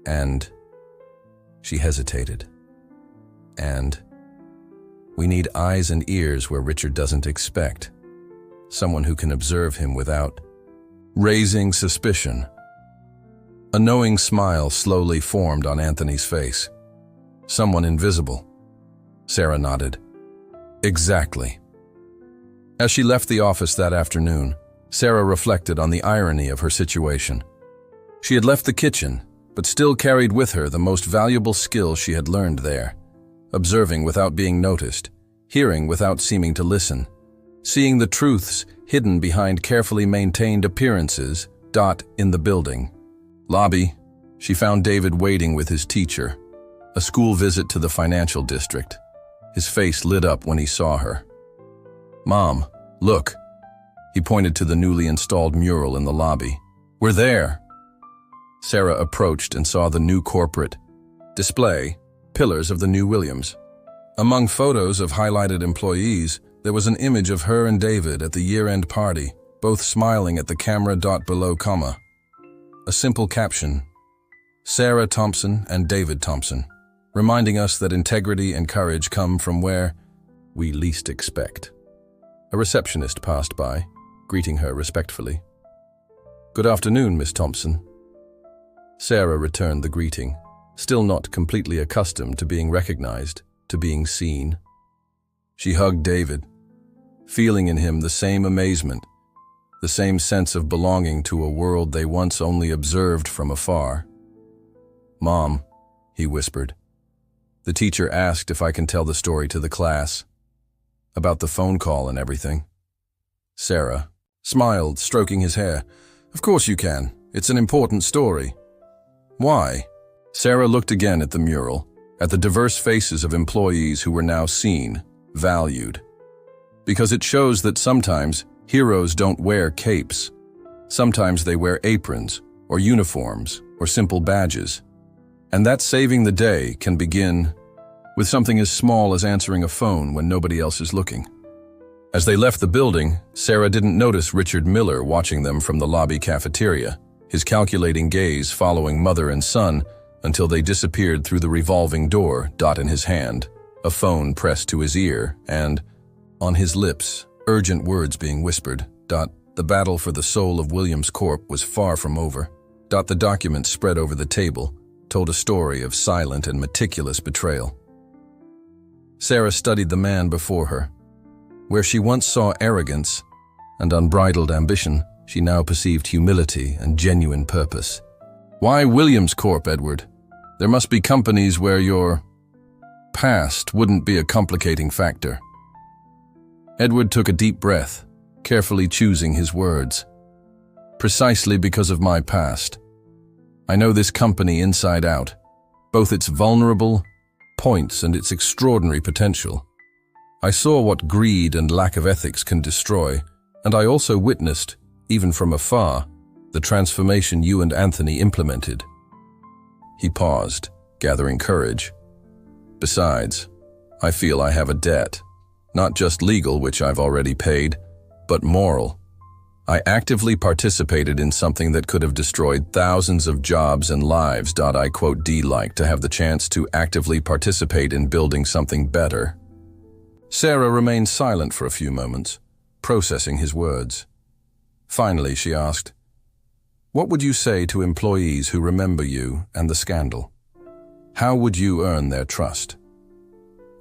And she hesitated. And we need eyes and ears where Richard doesn't expect. Someone who can observe him without raising suspicion. A knowing smile slowly formed on Anthony's face. Someone invisible. Sarah nodded. Exactly. As she left the office that afternoon, Sarah reflected on the irony of her situation. She had left the kitchen, but still carried with her the most valuable skill she had learned there. Observing without being noticed, hearing without seeming to listen, seeing the truths hidden behind carefully maintained appearances. In the building lobby, she found David waiting with his teacher, a school visit to the financial district. His face lit up when he saw her. Mom, look. He pointed to the newly installed mural in the lobby. We're there. Sarah approached and saw the new corporate display, pillars of the new Williams. Among photos of highlighted employees, there was an image of her and David at the year-end party, both smiling at the camera. Below comma. A simple caption, Sarah Thompson and David Thompson, reminding us that integrity and courage come from where we least expect. A receptionist passed by, greeting her respectfully. Good afternoon, Miss Thompson. Sarah returned the greeting, still not completely accustomed to being recognized, to being seen. She hugged David, feeling in him the same amazement, the same sense of belonging to a world they once only observed from afar. Mom, he whispered. The teacher asked if I can tell the story to the class, about the phone call and everything. Sarah smiled, stroking his hair. Of course you can. It's an important story. Why? Sarah looked again at the mural, at the diverse faces of employees who were now seen, valued. Because it shows that sometimes heroes don't wear capes. Sometimes they wear aprons, or uniforms, or simple badges. And that saving the day can begin with something as small as answering a phone when nobody else is looking. As they left the building, Sarah didn't notice Richard Miller watching them from the lobby cafeteria, his calculating gaze following mother and son until they disappeared through the revolving door. In his hand, a phone pressed to his ear, and, on his lips, urgent words being whispered. The battle for the soul of Williams Corp was far from over. The document spread over the table told a story of silent and meticulous betrayal. Sarah studied the man before her. Where she once saw arrogance and unbridled ambition, she now perceived humility and genuine purpose. Why Williams Corp, Edward? There must be companies where your past wouldn't be a complicating factor. Edward took a deep breath, carefully choosing his words. Precisely because of my past. I know this company inside out, both its vulnerable points and its extraordinary potential. I saw what greed and lack of ethics can destroy, and I also witnessed, even from afar, the transformation you and Anthony implemented. He paused, gathering courage. Besides, I feel I have a debt, not just legal, which I've already paid, but moral. I actively participated in something that could have destroyed thousands of jobs and lives. I quote like to have the chance to actively participate in building something better. Sarah remained silent for a few moments, processing his words. Finally, she asked, "What would you say to employees who remember you and the scandal?" How would you earn their trust?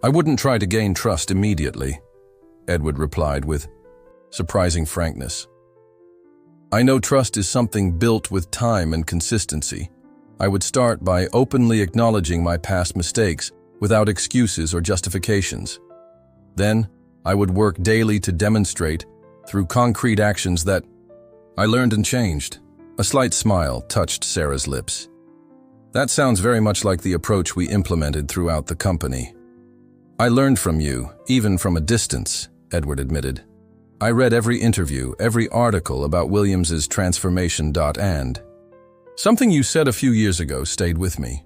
I wouldn't try to gain trust immediately, Edward replied with surprising frankness. I know trust is something built with time and consistency. I would start by openly acknowledging my past mistakes without excuses or justifications. Then, I would work daily to demonstrate, through concrete actions, that I learned and changed. A slight smile touched Sarah's lips. That sounds very much like the approach we implemented throughout the company. I learned from you, even from a distance, Edward admitted. I read every interview, every article about Williams's transformation. And something you said a few years ago stayed with me.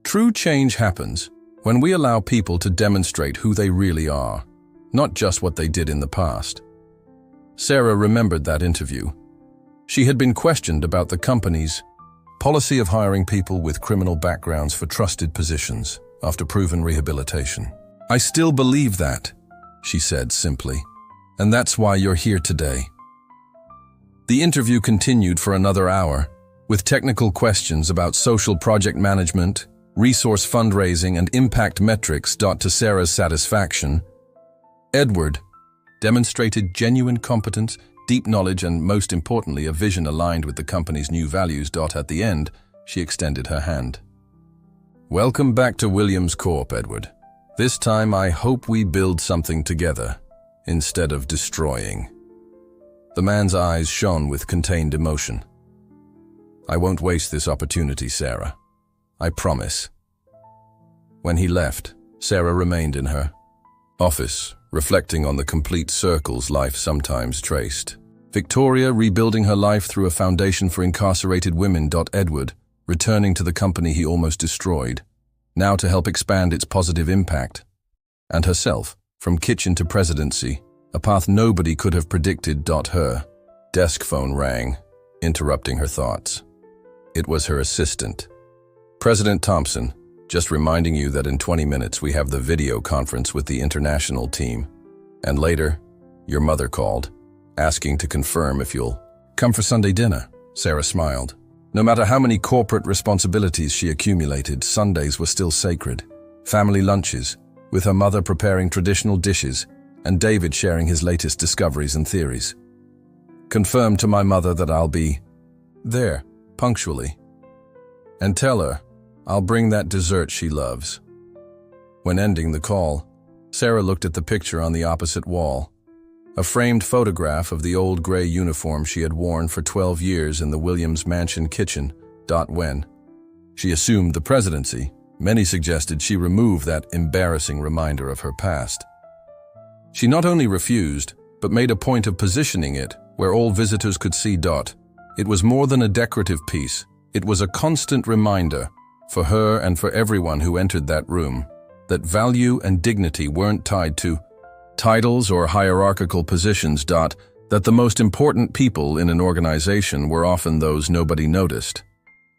True change happens when we allow people to demonstrate who they really are, not just what they did in the past. Sarah remembered that interview. She had been questioned about the company's policy of hiring people with criminal backgrounds for trusted positions after proven rehabilitation. I still believe that, she said simply, and that's why you're here today. The interview continued for another hour, with technical questions about social project management, resource fundraising, and impact metrics. To Sarah's satisfaction, Edward demonstrated genuine competence, deep knowledge, and most importantly, a vision aligned with the company's new values. At the end, she extended her hand. Welcome back to Williams Corp, Edward. This time I hope we build something together, instead of destroying. The man's eyes shone with contained emotion. I won't waste this opportunity, Sarah. I promise. When he left, Sarah remained in her office, reflecting on the complete circles life sometimes traced. Victoria rebuilding her life through a foundation for incarcerated women. Edward returning to the company he almost destroyed, now to help expand its positive impact. And herself, from kitchen to presidency, a path nobody could have predicted. Her desk phone rang, interrupting her thoughts. It was her assistant. President Thompson, just reminding you that in 20 minutes we have the video conference with the international team. And later, your mother called, asking to confirm if you'll come for Sunday dinner. Sarah smiled. No matter how many corporate responsibilities she accumulated, Sundays were still sacred. Family lunches, with her mother preparing traditional dishes, and David sharing his latest discoveries and theories. Confirm to my mother that I'll be there, punctually. And tell her I'll bring that dessert she loves. When ending the call, Sarah looked at the picture on the opposite wall, a framed photograph of the old gray uniform she had worn for 12 years in the Williams Mansion kitchen. When she assumed the presidency, many suggested she remove that embarrassing reminder of her past. She not only refused, but made a point of positioning it where all visitors could see. It was more than a decorative piece. It was a constant reminder, for her and for everyone who entered that room, that value and dignity weren't tied to titles or hierarchical positions. That the most important people in an organization were often those nobody noticed.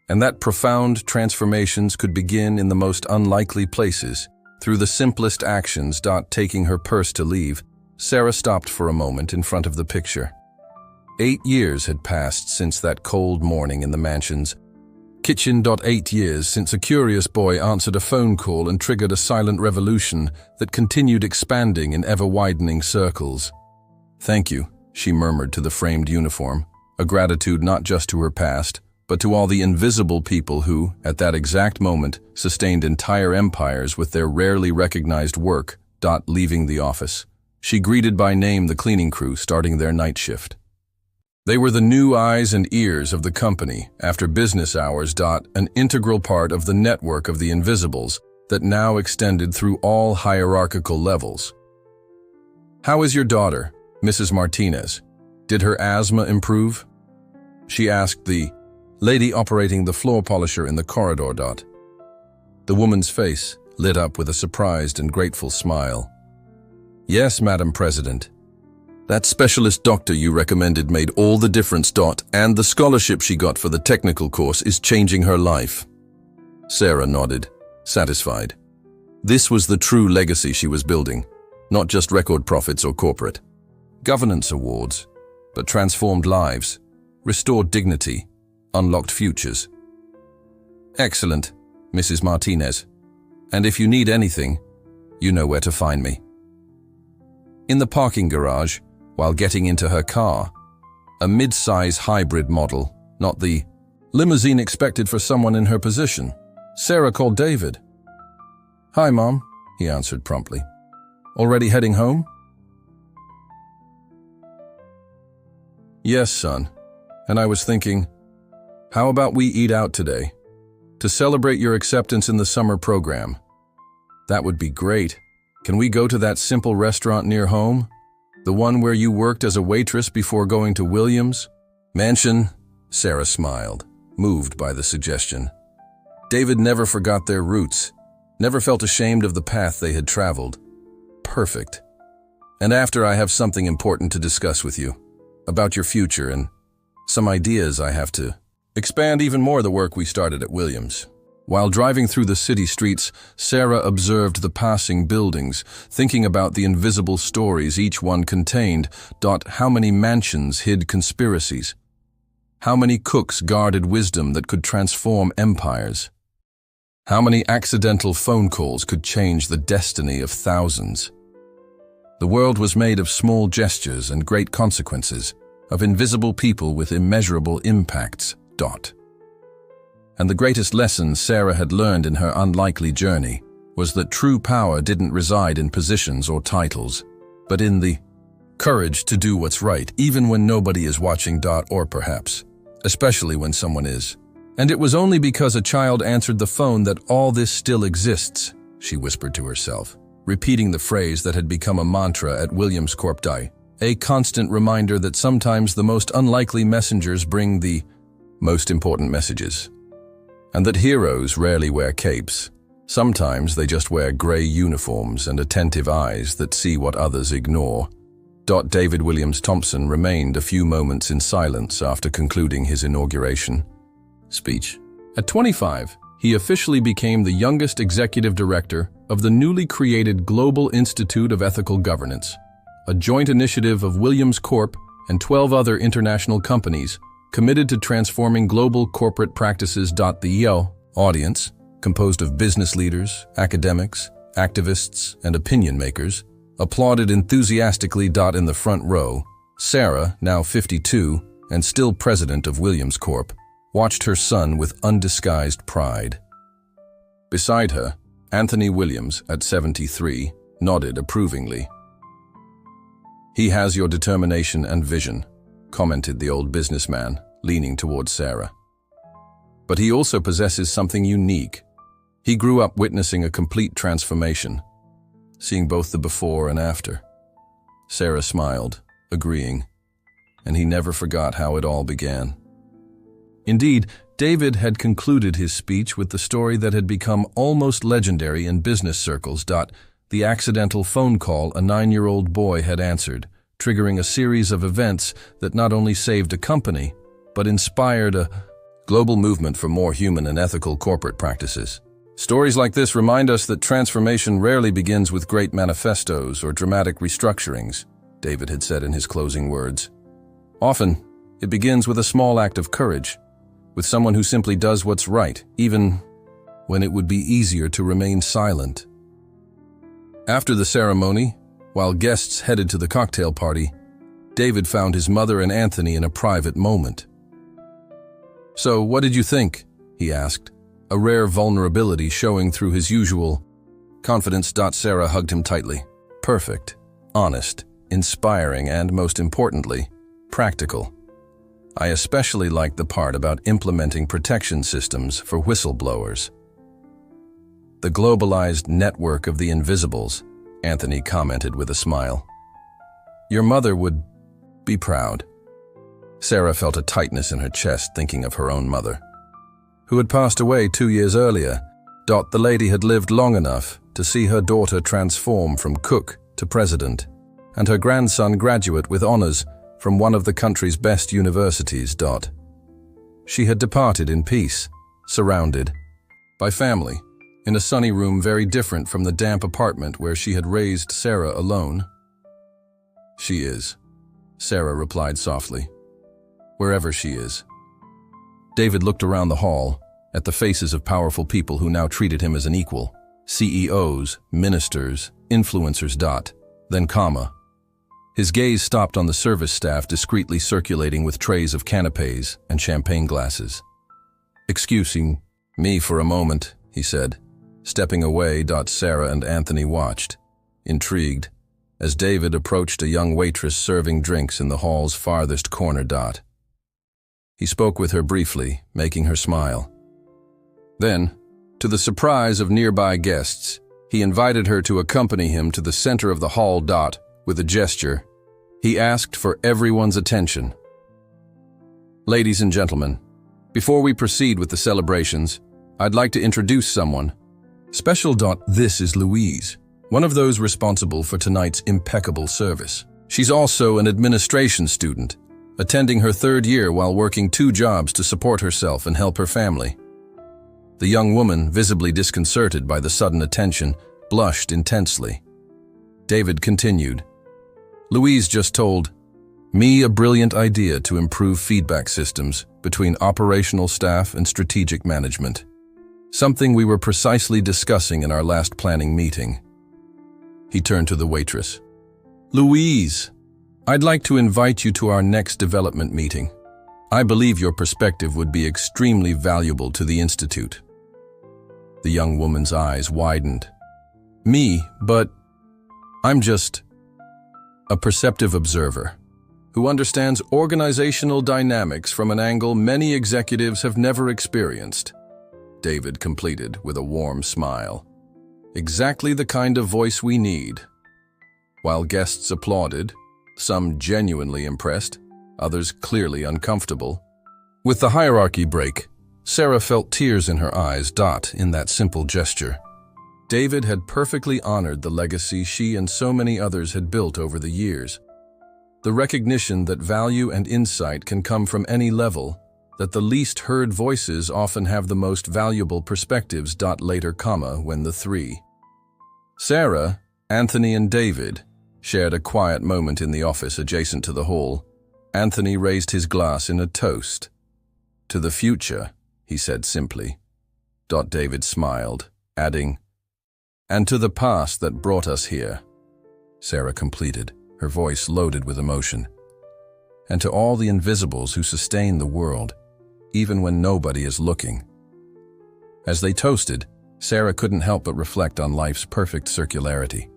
And that profound transformations could begin in the most unlikely places, through the simplest actions. Taking her purse to leave, Sarah stopped for a moment in front of the picture. 8 years had passed since that cold morning in the mansion's kitchen. 8 years since a curious boy answered a phone call and triggered a silent revolution that continued expanding in ever-widening circles. Thank you, she murmured to the framed uniform, a gratitude not just to her past, but to all the invisible people who, at that exact moment, sustained entire empires with their rarely recognized work. Leaving the office, she greeted by name the cleaning crew starting their night shift. They were the new eyes and ears of the company after business hours. An integral part of the network of the invisibles that now extended through all hierarchical levels. How is your daughter, Mrs. Martinez? Did her asthma improve? She asked the lady operating the floor polisher in the corridor. The woman's face lit up with a surprised and grateful smile. Yes, Madam President. That specialist doctor you recommended made all the difference. And the scholarship she got for the technical course is changing her life. Sarah nodded, satisfied. This was the true legacy she was building, not just record profits or corporate governance awards, but transformed lives, restored dignity, unlocked futures. Excellent. Mrs. Martinez. And if you need anything, you know where to find me. In the parking garage, while getting into her car, a mid-size hybrid model, not the limousine expected for someone in her position, Sarah called David. "Hi, Mom," he answered promptly. "Already heading home?" "Yes, son. And I was thinking, how about we eat out today? To celebrate your acceptance in the summer program." "That would be great. Can we go to that simple restaurant near home? The one where you worked as a waitress before going to Williams?" "Mansion?" Sarah smiled, moved by the suggestion. David never forgot their roots, never felt ashamed of the path they had traveled. Perfect. "And after, I have something important to discuss with you, about your future and some ideas I have to expand even more the work we started at Williams." While driving through the city streets, Sarah observed the passing buildings, thinking about the invisible stories each one contained. How many mansions hid conspiracies? How many cooks guarded wisdom that could transform empires? How many accidental phone calls could change the destiny of thousands? The world was made of small gestures and great consequences, of invisible people with immeasurable impacts. And the greatest lesson Sarah had learned in her unlikely journey was that true power didn't reside in positions or titles, but in the courage to do what's right, even when nobody is watching. Or perhaps, especially when someone is. "And it was only because a child answered the phone that all this still exists," she whispered to herself, repeating the phrase that had become a mantra at Williams Corp. A constant reminder that sometimes the most unlikely messengers bring the most important messages. And that heroes rarely wear capes. Sometimes they just wear gray uniforms and attentive eyes that see what others ignore. David Williams Thompson remained a few moments in silence after concluding his inauguration speech. At 25, he officially became the youngest executive director of the newly created Global Institute of Ethical Governance, a joint initiative of Williams Corp. And 12 other international companies committed to transforming global corporate practices. The audience, composed of business leaders, academics, activists, and opinion makers, applauded enthusiastically. In the front row, Sarah, now 52 and still president of Williams Corp., watched her son with undisguised pride. Beside her, Anthony Williams, at 73, nodded approvingly. "He has your determination and vision," commented the old businessman, leaning towards Sarah. "But he also possesses something unique. He grew up witnessing a complete transformation, seeing both the before and after." Sarah smiled, agreeing, and he never forgot how it all began. Indeed, David had concluded his speech with the story that had become almost legendary in business circles. The accidental phone call a 9-year-old boy had answered, triggering a series of events that not only saved a company, but inspired a global movement for more human and ethical corporate practices. Stories like this remind us that transformation rarely begins with great manifestos or dramatic restructurings, David had said in his closing words. Often, it begins with a small act of courage, with someone who simply does what's right, even when it would be easier to remain silent. After the ceremony, while guests headed to the cocktail party, David found his mother and Anthony in a private moment. "So, what did you think?" he asked, a rare vulnerability showing through his usual confidence. Sarah hugged him tightly. "Perfect, honest, inspiring, and most importantly, practical. I especially liked the part about implementing protection systems for whistleblowers." "The globalized network of the invisibles," Anthony commented with a smile. "Your mother would be proud." Sarah felt a tightness in her chest thinking of her own mother, who had passed away 2 years earlier. The lady had lived long enough to see her daughter transform from cook to president, and her grandson graduate with honors from one of the country's best universities. She had departed in peace, surrounded by family, in a sunny room very different from the damp apartment where she had raised Sarah alone. "She is," Sarah replied softly. "Wherever she is." David looked around the hall, at the faces of powerful people who now treated him as an equal. CEOs, ministers, influencers. Then comma. His gaze stopped on the service staff discreetly circulating with trays of canapes and champagne glasses. "Excusing me for a moment," he said. Stepping away, Sarah and Anthony watched, intrigued, as David approached a young waitress serving drinks in the hall's farthest corner. He spoke with her briefly, making her smile. Then, to the surprise of nearby guests, he invited her to accompany him to the center of the hall. With a gesture, he asked for everyone's attention. "Ladies and gentlemen, before we proceed with the celebrations, I'd like to introduce someone special. This is Louise, one of those responsible for tonight's impeccable service. She's also an administration student, attending her 3rd year while working 2 jobs to support herself and help her family." The young woman, visibly disconcerted by the sudden attention, blushed intensely. David continued, "Louise just told me a brilliant idea to improve feedback systems between operational staff and strategic management. Something we were precisely discussing in our last planning meeting." He turned to the waitress. "Louise, I'd like to invite you to our next development meeting. I believe your perspective would be extremely valuable to the Institute." The young woman's eyes widened. "Me, but I'm just a perceptive observer who understands organizational dynamics from an angle many executives have never experienced," David completed with a warm smile. "Exactly the kind of voice we need." While guests applauded, some genuinely impressed, others clearly uncomfortable. With the hierarchy break, Sarah felt tears in her eyes. In that simple gesture, David had perfectly honored the legacy she and so many others had built over the years. The recognition that value and insight can come from any level, that the least heard voices often have the most valuable perspectives. Later, when the 3, Sarah, Anthony, and David, shared a quiet moment in the office adjacent to the hall, Anthony raised his glass in a toast. "To the future," he said simply. David smiled, adding, "And to the past that brought us here," Sarah completed, her voice loaded with emotion. "And to all the invisibles who sustain the world, even when nobody is looking." As they toasted, Sarah couldn't help but reflect on life's perfect circularity.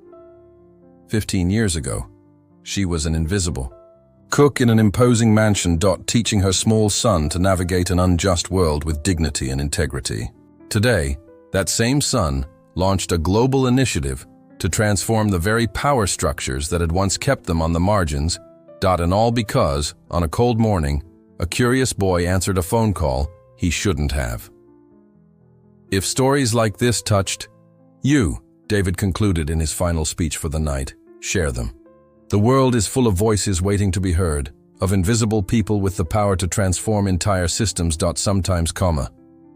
15 years ago, she was an invisible cook in an imposing mansion. Teaching her small son to navigate an unjust world with dignity and integrity. Today, that same son launched a global initiative to transform the very power structures that had once kept them on the margins. And all because, on a cold morning, a curious boy answered a phone call he shouldn't have. If stories like this touched you, David concluded in his final speech for the night, share them. The world is full of voices waiting to be heard, of invisible people with the power to transform entire systems. Sometimes,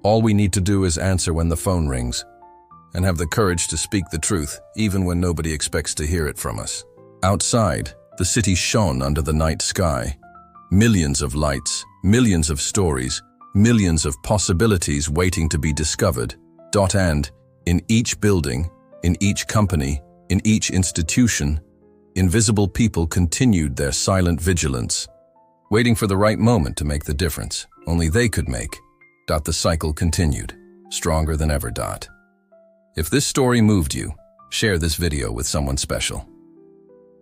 all we need to do is answer when the phone rings, and have the courage to speak the truth, even when nobody expects to hear it from us. Outside, the city shone under the night sky. Millions of lights, millions of stories, millions of possibilities waiting to be discovered. And, in each building, in each company, in each institution, invisible people continued their silent vigilance, waiting for the right moment to make the difference only they could make. The cycle continued, stronger than ever. If this story moved you, share this video with someone special.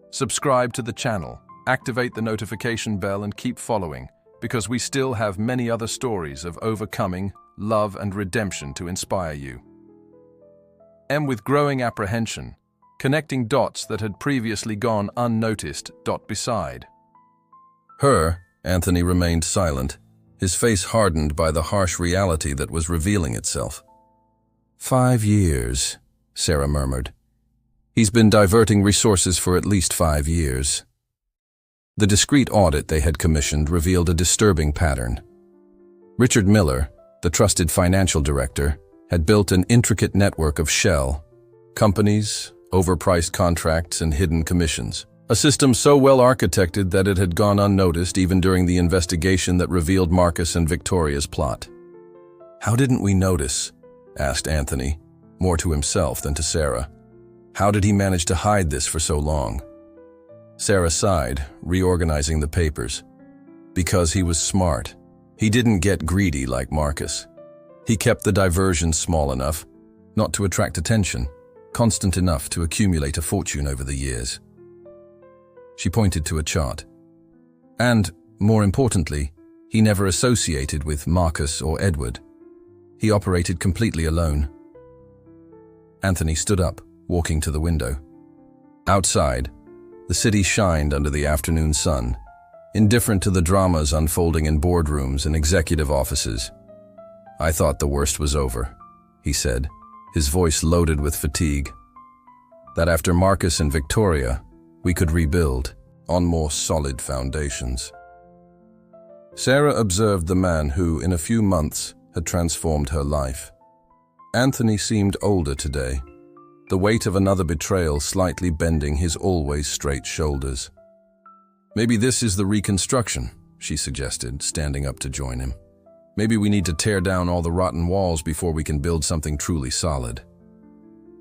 Subscribe to the channel, activate the notification bell, and keep following, because we still have many other stories of overcoming, love, and redemption to inspire you. And with growing apprehension, connecting dots that had previously gone unnoticed. Beside her, Anthony remained silent, his face hardened by the harsh reality that was revealing itself. 5 years, Sarah murmured. He's been diverting resources for at least 5 years. The discreet audit they had commissioned revealed a disturbing pattern. Richard Miller, the trusted financial director, had built an intricate network of shell companies, overpriced contracts, and hidden commissions. A system so well architected that it had gone unnoticed even during the investigation that revealed Marcus and Victoria's plot. "How didn't we notice?" asked Anthony, more to himself than to Sarah. How did he manage to hide this for so long? Sarah sighed, reorganizing the papers. Because he was smart. He didn't get greedy like Marcus. He kept the diversion small enough, not to attract attention, constant enough to accumulate a fortune over the years. She pointed to a chart. And, more importantly, he never associated with Marcus or Edward. He operated completely alone. Anthony stood up, walking to the window. Outside, the city shined under the afternoon sun, indifferent to the dramas unfolding in boardrooms and executive offices. "I thought the worst was over," he said, his voice loaded with fatigue. "That after Marcus and Victoria, we could rebuild on more solid foundations." Sarah observed the man who, in a few months, had transformed her life. Anthony seemed older today, the weight of another betrayal slightly bending his always straight shoulders. "Maybe this is the reconstruction," she suggested, standing up to join him. "Maybe we need to tear down all the rotten walls before we can build something truly solid."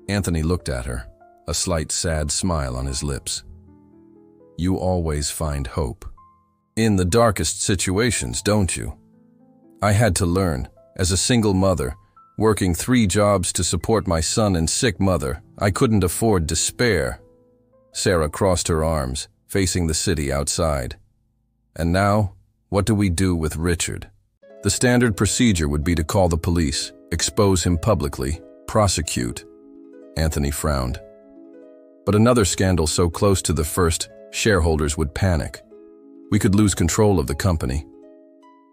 Anthony looked at her, a slight sad smile on his lips. "You always find hope. In the darkest situations, don't you? I had to learn, as a single mother, working 3 jobs to support my son and sick mother, I couldn't afford despair." Sarah crossed her arms, facing the city outside. "And now, what do we do with Richard?" The standard procedure would be to call the police, expose him publicly, prosecute. Anthony frowned. But another scandal so close to the first, shareholders would panic. We could lose control of the company.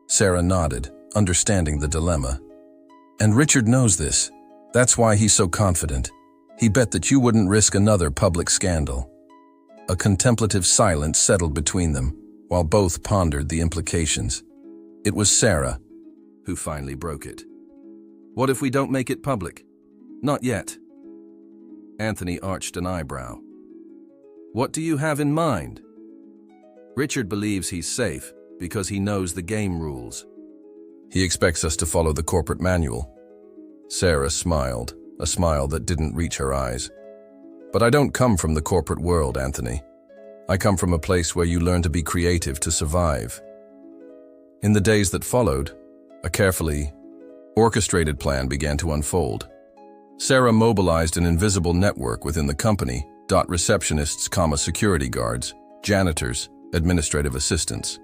Sarah nodded, understanding the dilemma. "And Richard knows this. That's why he's so confident. He bet that you wouldn't risk another public scandal." A contemplative silence settled between them, while both pondered the implications. It was Sarah who finally broke it. "What if we don't make it public?" "Not yet." Anthony arched an eyebrow. "What do you have in mind?" "Richard believes he's safe because he knows the game rules. He expects us to follow the corporate manual." Sarah smiled, a smile that didn't reach her eyes. "But I don't come from the corporate world, Anthony. I come from a place where you learn to be creative to survive." In the days that followed, a carefully orchestrated plan began to unfold. Sarah mobilized an invisible network within the company, receptionists, security guards, janitors, administrative assistants.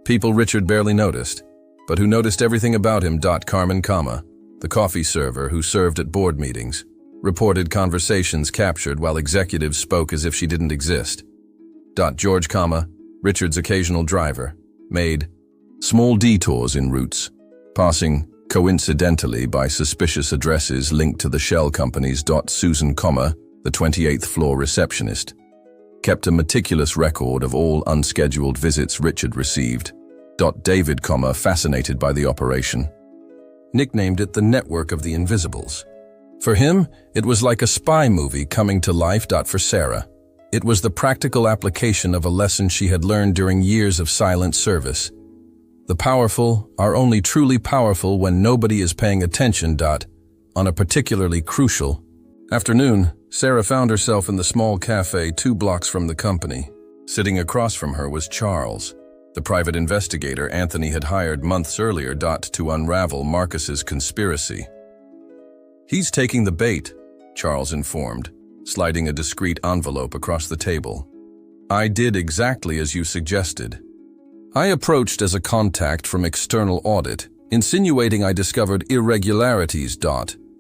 People Richard barely noticed, but who noticed everything about him. Carmen, the coffee server who served at board meetings, reported conversations captured while executives spoke as if she didn't exist. George, Richard's occasional driver, made small detours in routes, passing coincidentally by suspicious addresses linked to the shell companies. Susan, the 28th floor receptionist, kept a meticulous record of all unscheduled visits Richard received. David, fascinated by the operation, nicknamed it the Network of the Invisibles. For him, it was like a spy movie coming to life. For Sarah, it was the practical application of a lesson she had learned during years of silent service. The powerful are only truly powerful when nobody is paying attention. On a particularly crucial afternoon, Sarah found herself in the small cafe 2 blocks from the company. Sitting across from her was Charles, the private investigator Anthony had hired months earlier. To unravel Marcus's conspiracy. "He's taking the bait," Charles informed, sliding a discreet envelope across the table. "I did exactly as you suggested. I approached as a contact from external audit, insinuating I discovered irregularities.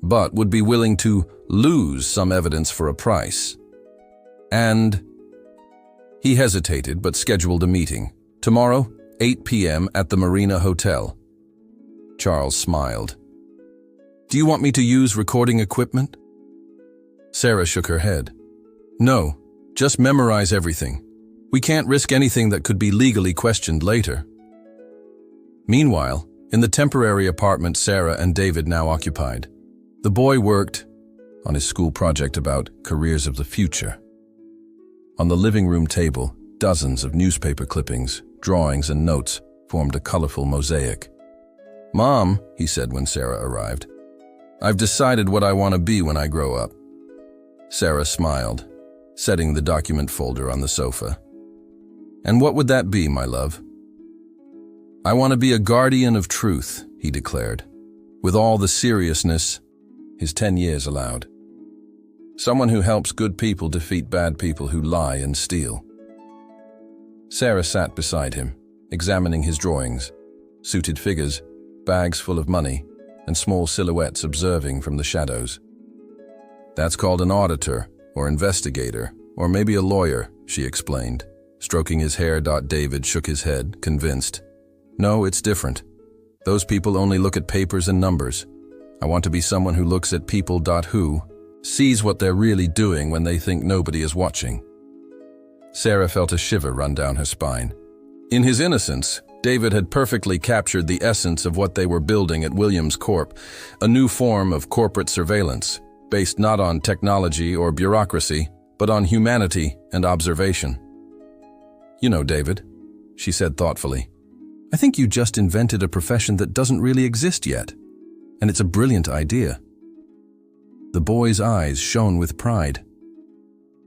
But would be willing to lose some evidence for a price. And..." He hesitated but scheduled a meeting. "Tomorrow, 8 p.m. at the Marina Hotel." Charles smiled. "Do you want me to use recording equipment?" Sarah shook her head. "No, just memorize everything. We can't risk anything that could be legally questioned later." Meanwhile, in the temporary apartment Sarah and David now occupied, the boy worked on his school project about careers of the future. On the living room table, dozens of newspaper clippings, drawings, and notes formed a colorful mosaic. "Mom," he said when Sarah arrived, "I've decided what I want to be when I grow up." Sarah smiled, setting the document folder on the sofa. "And what would that be, my love?" "I want to be a guardian of truth," he declared, with all the seriousness his 10 years allowed. "Someone who helps good people defeat bad people who lie and steal." Sarah sat beside him, examining his drawings, suited figures, bags full of money, and small silhouettes observing from the shadows. "That's called an auditor, or investigator, or maybe a lawyer," she explained, stroking his hair. David shook his head, convinced. "No, it's different. Those people only look at papers and numbers. I want to be someone who looks at people. Who sees what they're really doing when they think nobody is watching." Sarah felt a shiver run down her spine. In his innocence, David had perfectly captured the essence of what they were building at Williams Corp, a new form of corporate surveillance, based not on technology or bureaucracy, but on humanity and observation. "You know, David," she said thoughtfully, "I think you just invented a profession that doesn't really exist yet, and it's a brilliant idea." The boy's eyes shone with pride.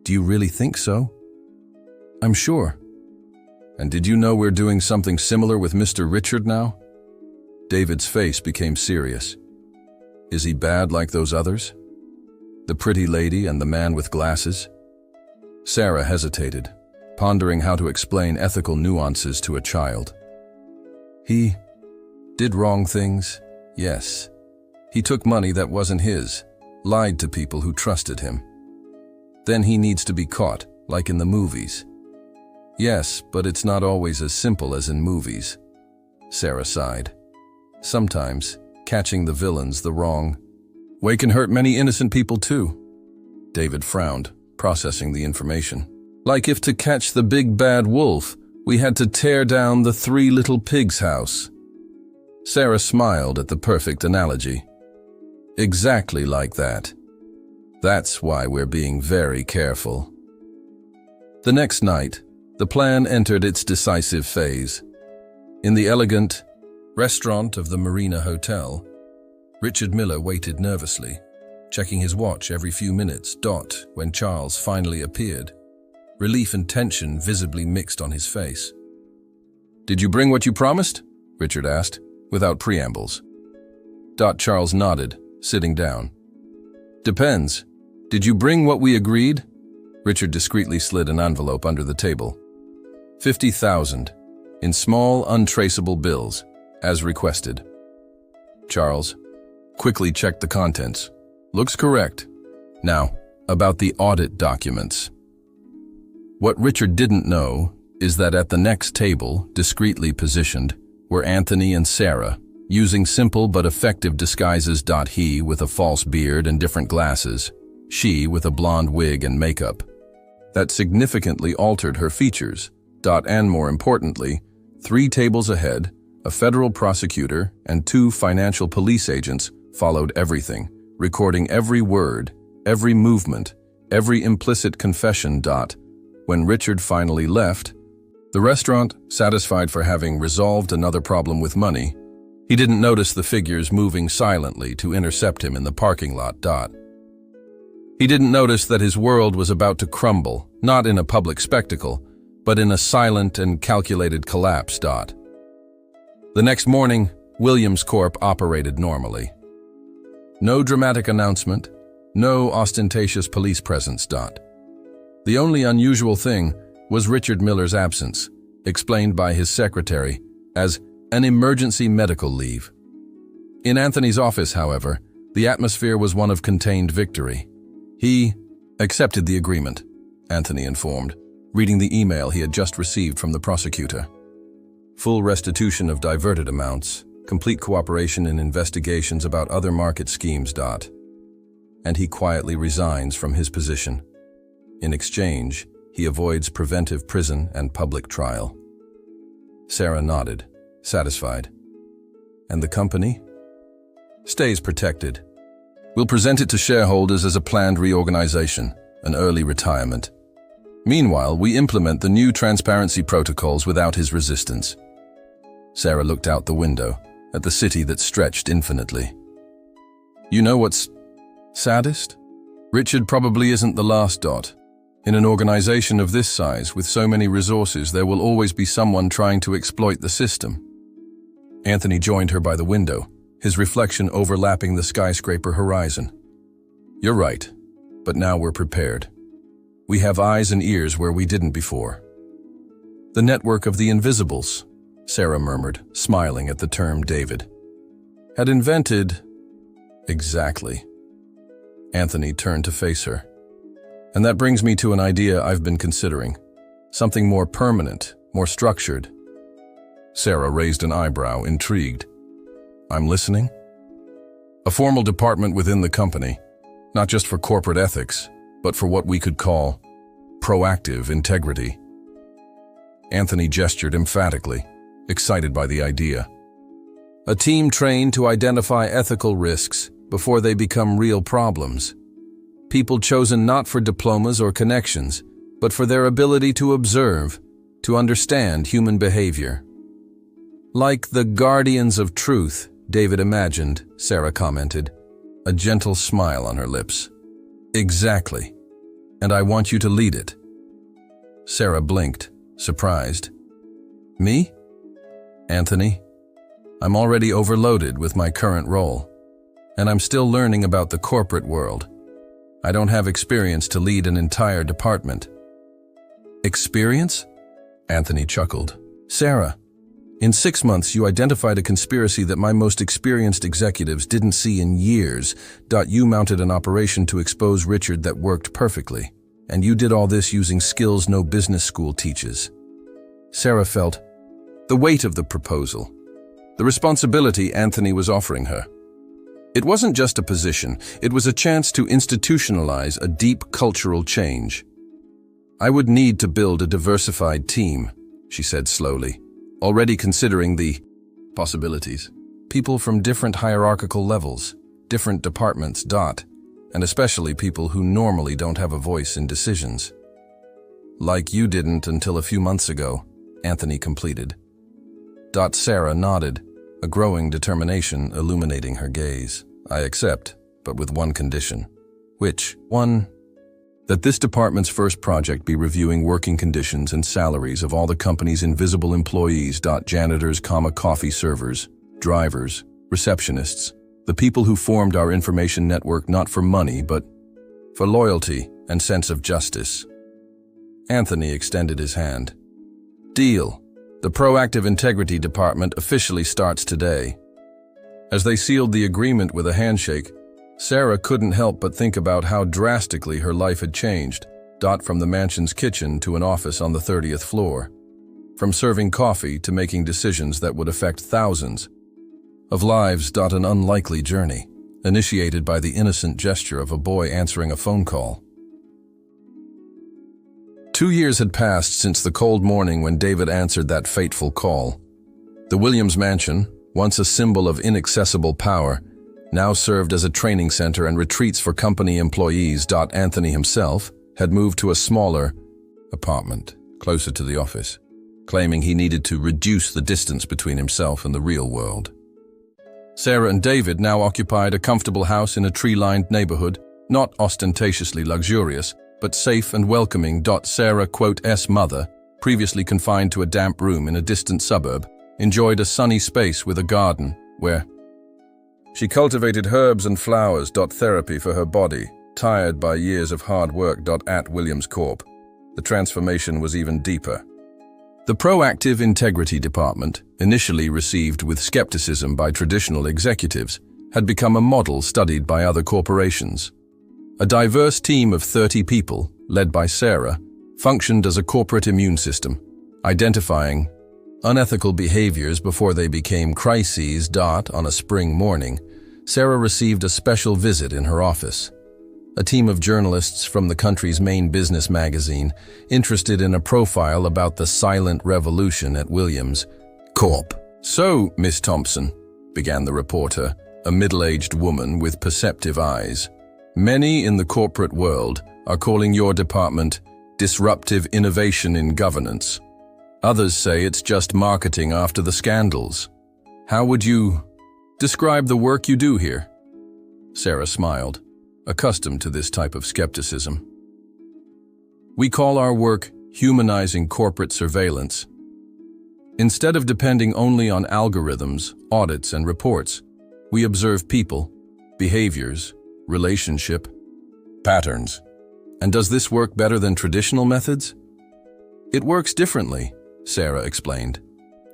"Do you really think so?" "I'm sure." "And did you know we're doing something similar with Mr. Richard now?" David's face became serious. "Is he bad like those others? The pretty lady and the man with glasses?" Sarah hesitated, pondering how to explain ethical nuances to a child. "He did wrong things, yes. He took money that wasn't his, lied to people who trusted him. Then he needs to be caught, like in the movies." "Yes, but it's not always as simple as in movies," Sarah sighed. "Sometimes, catching the villains the wrong way can hurt many innocent people too." David frowned, processing the information. "Like if to catch the big bad wolf, we had to tear down the 3 little pigs' house." Sarah smiled at the perfect analogy. "Exactly like that. That's why we're being very careful." The next night, the plan entered its decisive phase. In the elegant restaurant of the Marina Hotel, Richard Miller waited nervously, checking his watch every few minutes. When Charles finally appeared, relief and tension visibly mixed on his face. "Did you bring what you promised?" Richard asked, without preambles. Charles nodded, sitting down. "Depends. Did you bring what we agreed?" Richard discreetly slid an envelope under the table. 50,000, in small, untraceable bills, as requested. Charles quickly checked the contents. "Looks correct. Now, about the audit documents." What Richard didn't know is that at the next table, discreetly positioned, were Anthony and Sarah, using simple but effective disguises. He with a false beard and different glasses, she with a blonde wig and makeup. That significantly altered her features. And more importantly, 3 tables ahead, a federal prosecutor and 2 financial police agents followed everything, recording every word, every movement, every implicit confession. When Richard finally left the restaurant, satisfied for having resolved another problem with money, he didn't notice the figures moving silently to intercept him in the parking lot. He didn't notice that his world was about to crumble, not in a public spectacle, but in a silent and calculated collapse. The next morning, Williams Corp operated normally. No dramatic announcement, no ostentatious police presence. The only unusual thing was Richard Miller's absence, explained by his secretary as an emergency medical leave. In Anthony's office, however, the atmosphere was one of contained victory. He accepted the agreement, Anthony informed, reading the email he had just received from the prosecutor. Full restitution of diverted amounts, complete cooperation in investigations about other market schemes. And he quietly resigns from his position. In exchange, he avoids preventive prison and public trial. Sarah nodded, satisfied. "And the company?" "Stays protected. We'll present it to shareholders as a planned reorganization, an early retirement. Meanwhile, we implement the new transparency protocols without his resistance." Sarah looked out the window, at the city that stretched infinitely. You know what's saddest? Richard probably isn't the last Dot. In an organization of this size, with so many resources, there will always be someone trying to exploit the system. Anthony joined her by the window, his reflection overlapping the skyscraper horizon. You're right, but now we're prepared. We have eyes and ears where we didn't before. The network of the invisibles, Sarah murmured, smiling at the term David had invented. Exactly. Anthony turned to face her. And that brings me to an idea I've been considering. Something more permanent, more structured. Sarah raised an eyebrow, intrigued. I'm listening. A formal department within the company, not just for corporate ethics, but for what we could call proactive integrity. Anthony gestured emphatically, excited by the idea. A team trained to identify ethical risks before they become real problems. People chosen not for diplomas or connections, but for their ability to observe, to understand human behavior. Like the guardians of truth, David imagined, Sarah commented, a gentle smile on her lips. Exactly. And I want you to lead it. Sarah blinked, surprised. Me? Anthony? I'm already overloaded with my current role, and I'm still learning about the corporate world. I don't have experience to lead an entire department. Experience? Anthony chuckled. Sarah, in 6 months you identified a conspiracy that my most experienced executives didn't see in years. You mounted an operation to expose Richard that worked perfectly, and you did all this using skills no business school teaches. Sarah felt the weight of the proposal, the responsibility Anthony was offering her. It wasn't just a position, it was a chance to institutionalize a deep cultural change. I would need to build a diversified team, she said slowly, already considering the possibilities. People from different hierarchical levels, different departments, and especially people who normally don't have a voice in decisions. Like you didn't until a few months ago, Anthony completed. Sarah nodded, a growing determination illuminating her gaze. I accept, but with one condition. Which one? That this department's first project be reviewing working conditions and salaries of all the company's invisible employees. Janitors, coffee servers, drivers, receptionists, the people who formed our information network not for money, but for loyalty and sense of justice. Anthony extended his hand. Deal. The Proactive Integrity Department officially starts today. As they sealed the agreement with a handshake, Sarah couldn't help but think about how drastically her life had changed, from the mansion's kitchen to an office on the 30th floor. From serving coffee to making decisions that would affect thousands of lives. An unlikely journey, initiated by the innocent gesture of a boy answering a phone call. 2 years had passed since the cold morning when David answered that fateful call. The Williams mansion, once a symbol of inaccessible power, now served as a training center and retreats for company employees. Anthony himself had moved to a smaller apartment, closer to the office, claiming he needed to reduce the distance between himself and the real world. Sarah and David now occupied a comfortable house in a tree-lined neighborhood, not ostentatiously luxurious, but safe and welcoming. Sarah's mother, previously confined to a damp room in a distant suburb, enjoyed a sunny space with a garden where she cultivated herbs and flowers. Therapy for her body, tired by years of hard work. At Williams Corp, the transformation was even deeper. The Proactive Integrity Department, initially received with skepticism by traditional executives, had become a model studied by other corporations. A diverse team of 30 people, led by Sarah, functioned as a corporate immune system, identifying unethical behaviors before they became crises. On a spring morning, Sarah received a special visit in her office. A team of journalists from the country's main business magazine, interested in a profile about the silent revolution at Williams Corp. So, Miss Thompson, began the reporter, a middle-aged woman with perceptive eyes. Many in the corporate world are calling your department disruptive innovation in governance. Others say it's just marketing after the scandals. How would you describe the work you do here? Sarah smiled, accustomed to this type of skepticism. We call our work humanizing corporate surveillance. Instead of depending only on algorithms, audits, and reports, we observe people, behaviors, relationship, patterns. And does this work better than traditional methods? It works differently, Sarah explained.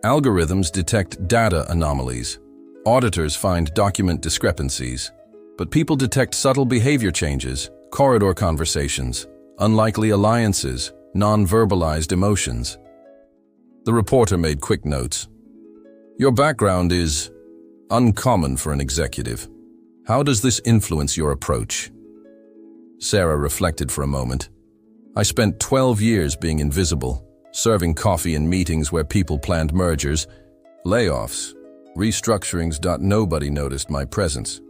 Algorithms detect data anomalies. Auditors find document discrepancies. But people detect subtle behavior changes, corridor conversations, unlikely alliances, non-verbalized emotions. The reporter made quick notes. Your background is uncommon for an executive. How does this influence your approach? Sarah reflected for a moment. I spent 12 years being invisible, serving coffee in meetings where people planned mergers, layoffs, restructurings. Nobody noticed my presence,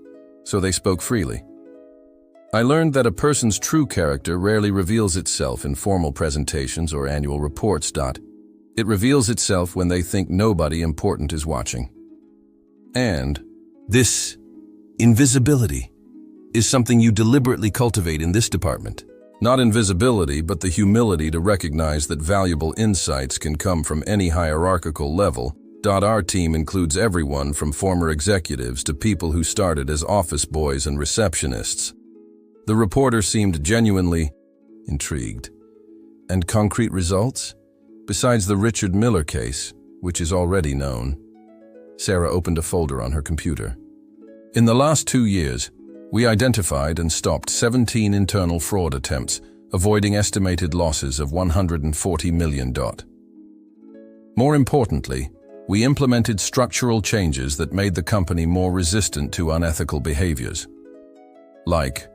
so they spoke freely. I learned that a person's true character rarely reveals itself in formal presentations or annual reports. It reveals itself when they think nobody important is watching. And this invisibility is something you deliberately cultivate in this department. Not invisibility, but the humility to recognize that valuable insights can come from any hierarchical level. Our team includes everyone from former executives to people who started as office boys and receptionists. The reporter seemed genuinely intrigued. And concrete results? Besides the Richard Miller case, which is already known. Sarah opened a folder on her computer. In the last 2 years, we identified and stopped 17 internal fraud attempts, avoiding estimated losses of $140 million. More importantly, we implemented structural changes that made the company more resistant to unethical behaviors. Like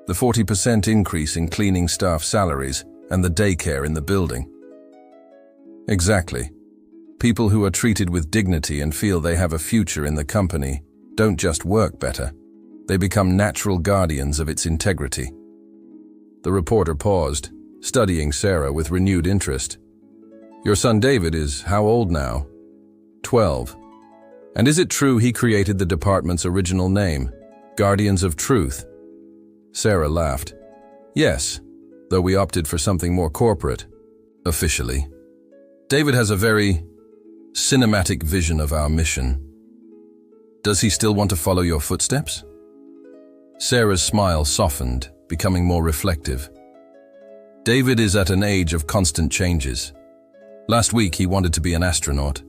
the 40% increase in cleaning staff salaries and the daycare in the building. Exactly. People who are treated with dignity and feel they have a future in the company don't just work better. They become natural guardians of its integrity. The reporter paused, studying Sarah with renewed interest. Your son David is how old now? 12. And is it true he created the department's original name, Guardians of Truth? Sarah laughed. Yes, though we opted for something more corporate, officially. David has a very cinematic vision of our mission. Does he still want to follow your footsteps? Sarah's smile softened, becoming more reflective. David is at an age of constant changes. Last week he wanted to be an astronaut.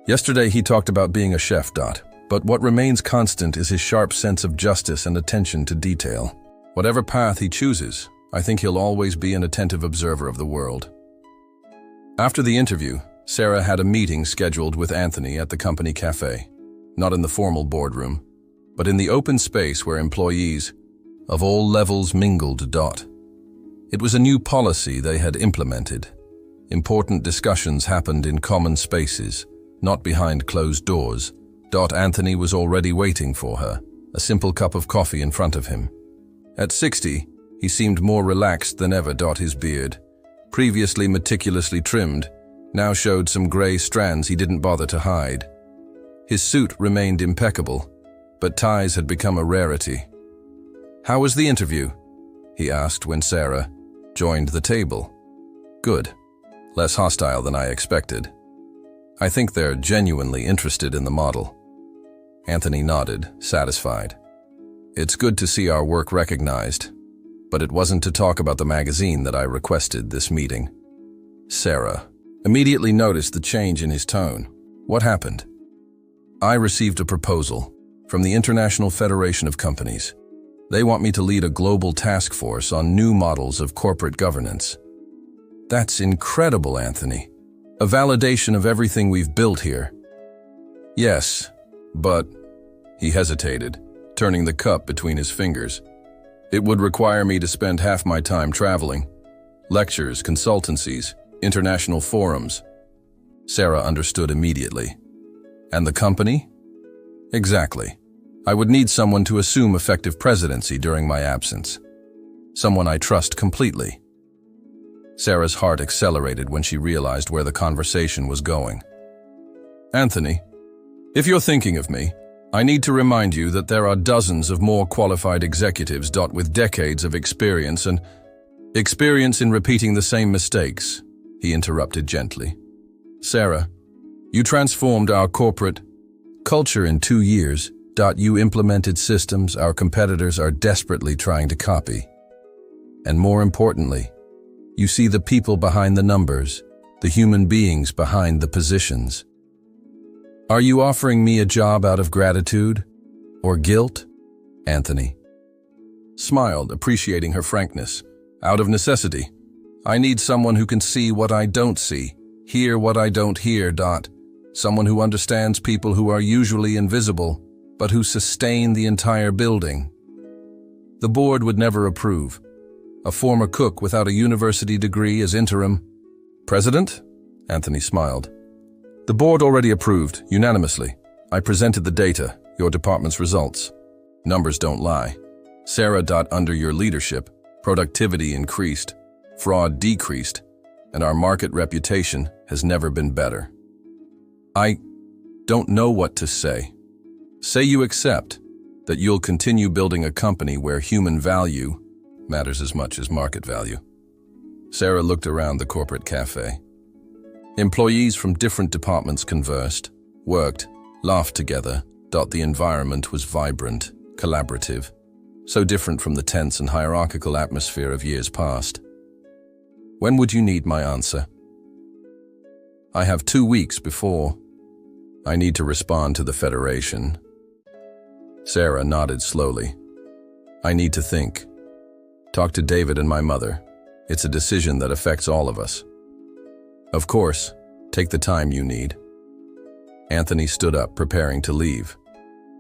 Yesterday he talked about being a chef. But what remains constant is his sharp sense of justice and attention to detail. Whatever path he chooses, I think he'll always be an attentive observer of the world. After the interview, Sarah had a meeting scheduled with Anthony at the company cafe, not in the formal boardroom, but in the open space where employees of all levels mingled. It was a new policy they had implemented. Important discussions happened in common spaces, not behind closed doors. Anthony was already waiting for her, a simple cup of coffee in front of him. At 60, he seemed more relaxed than ever. His beard, previously meticulously trimmed, now showed some gray strands he didn't bother to hide. His suit remained impeccable, but ties had become a rarity. How was the interview? He asked when Sarah joined the table. Good. Less hostile than I expected. I think they're genuinely interested in the model. Anthony nodded, satisfied. It's good to see our work recognized, but it wasn't to talk about the magazine that I requested this meeting. Sarah immediately noticed the change in his tone. What happened? I received a proposal from the International Federation of Companies. They want me to lead a global task force on new models of corporate governance. That's incredible, Anthony. A validation of everything we've built here. Yes, but he hesitated, turning the cup between his fingers. It would require me to spend half my time traveling. Lectures, consultancies, international forums. Sarah understood immediately. And the company? Exactly. I would need someone to assume effective presidency during my absence. Someone I trust completely. Sarah's heart accelerated when she realized where the conversation was going. Anthony, If you're thinking of me, I need to remind you that there are dozens of more qualified executives with decades of experience in repeating the same mistakes, he interrupted gently. Sarah, you transformed our corporate culture in 2 years. You implemented systems our competitors are desperately trying to copy. And more importantly, you see the people behind the numbers, the human beings behind the positions. Are you offering me a job out of gratitude or guilt? Anthony smiled, appreciating her frankness. Out of necessity. I need someone who can see what I don't see, hear what I don't hear. Someone who understands people who are usually invisible, but who sustain the entire building. The board would never approve. A former cook without a university degree as interim president? Anthony smiled. The board already approved, unanimously. I presented the data, your department's results. Numbers don't lie. Sarah. Under your leadership, productivity increased, fraud decreased, and our market reputation has never been better. I don't know what to say. Say you accept that you'll continue building a company where human value matters as much as market value. Sarah looked around the corporate cafe. Employees from different departments conversed, worked, laughed together. The environment was vibrant, collaborative, so different from the tense and hierarchical atmosphere of years past. When would you need my answer? I have 2 weeks before I need to respond to the Federation. Sarah nodded slowly. I need to think. Talk to David and my mother. It's a decision that affects all of us. Of course, take the time you need. Anthony stood up, preparing to leave.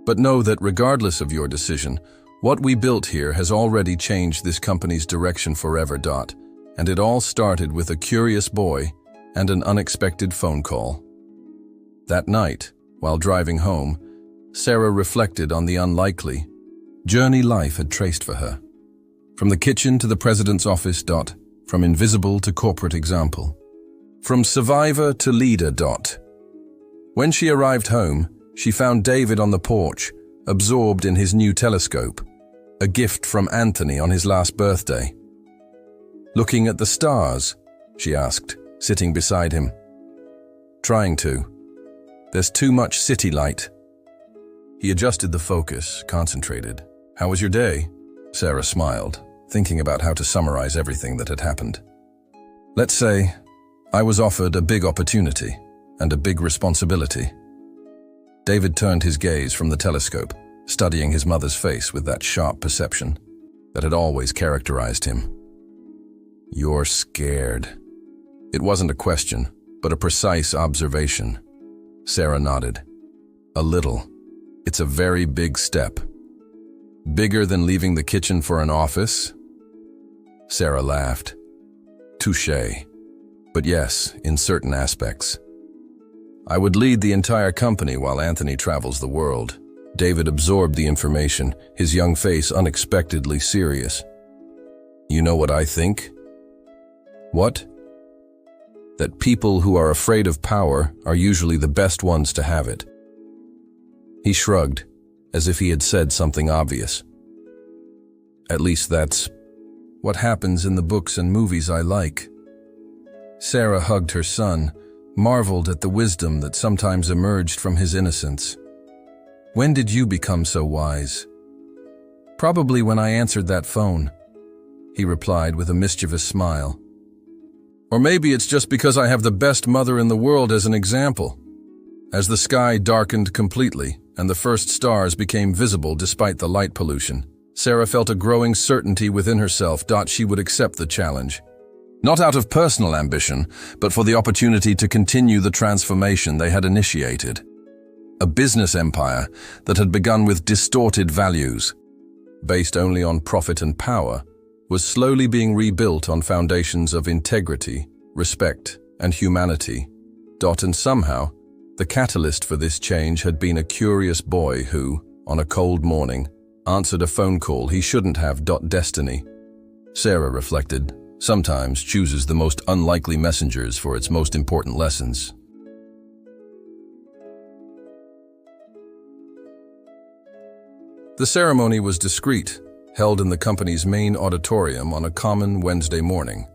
But know that regardless of your decision, what we built here has already changed this company's direction forever. And it all started with a curious boy and an unexpected phone call. That night, while driving home, Sarah reflected on the unlikely journey life had traced for her. From the kitchen to the president's office. From invisible to corporate example. From survivor to leader. When she arrived home, she found David on the porch, absorbed in his new telescope, a gift from Anthony on his last birthday. Looking at the stars, she asked, sitting beside him. Trying to. There's too much city light. He adjusted the focus, concentrated. How was your day? Sarah smiled, thinking about how to summarize everything that had happened. Let's say I was offered a big opportunity and a big responsibility. David turned his gaze from the telescope, studying his mother's face with that sharp perception that had always characterized him. You're scared. It wasn't a question, but a precise observation. Sarah nodded. A little. It's a very big step. Bigger than leaving the kitchen for an office? Sarah laughed. Touché. But yes, in certain aspects. I would lead the entire company while Anthony travels the world. David absorbed the information, his young face unexpectedly serious. You know what I think? What? That people who are afraid of power are usually the best ones to have it. He shrugged, as if he had said something obvious. At least that's what happens in the books and movies I like. Sarah hugged her son, marveled at the wisdom that sometimes emerged from his innocence. When did you become so wise? Probably when I answered that phone, he replied with a mischievous smile. Or maybe it's just because I have the best mother in the world as an example. As the sky darkened completely and the first stars became visible despite the light pollution, Sarah felt a growing certainty within herself. She would accept the challenge. Not out of personal ambition, but for the opportunity to continue the transformation they had initiated. A business empire that had begun with distorted values, based only on profit and power, was slowly being rebuilt on foundations of integrity, respect, and humanity. And somehow, the catalyst for this change had been a curious boy who, on a cold morning, answered a phone call he shouldn't have. Destiny, Sarah reflected, sometimes chooses the most unlikely messengers for its most important lessons. The ceremony was discreet, held in the company's main auditorium on a common Wednesday morning.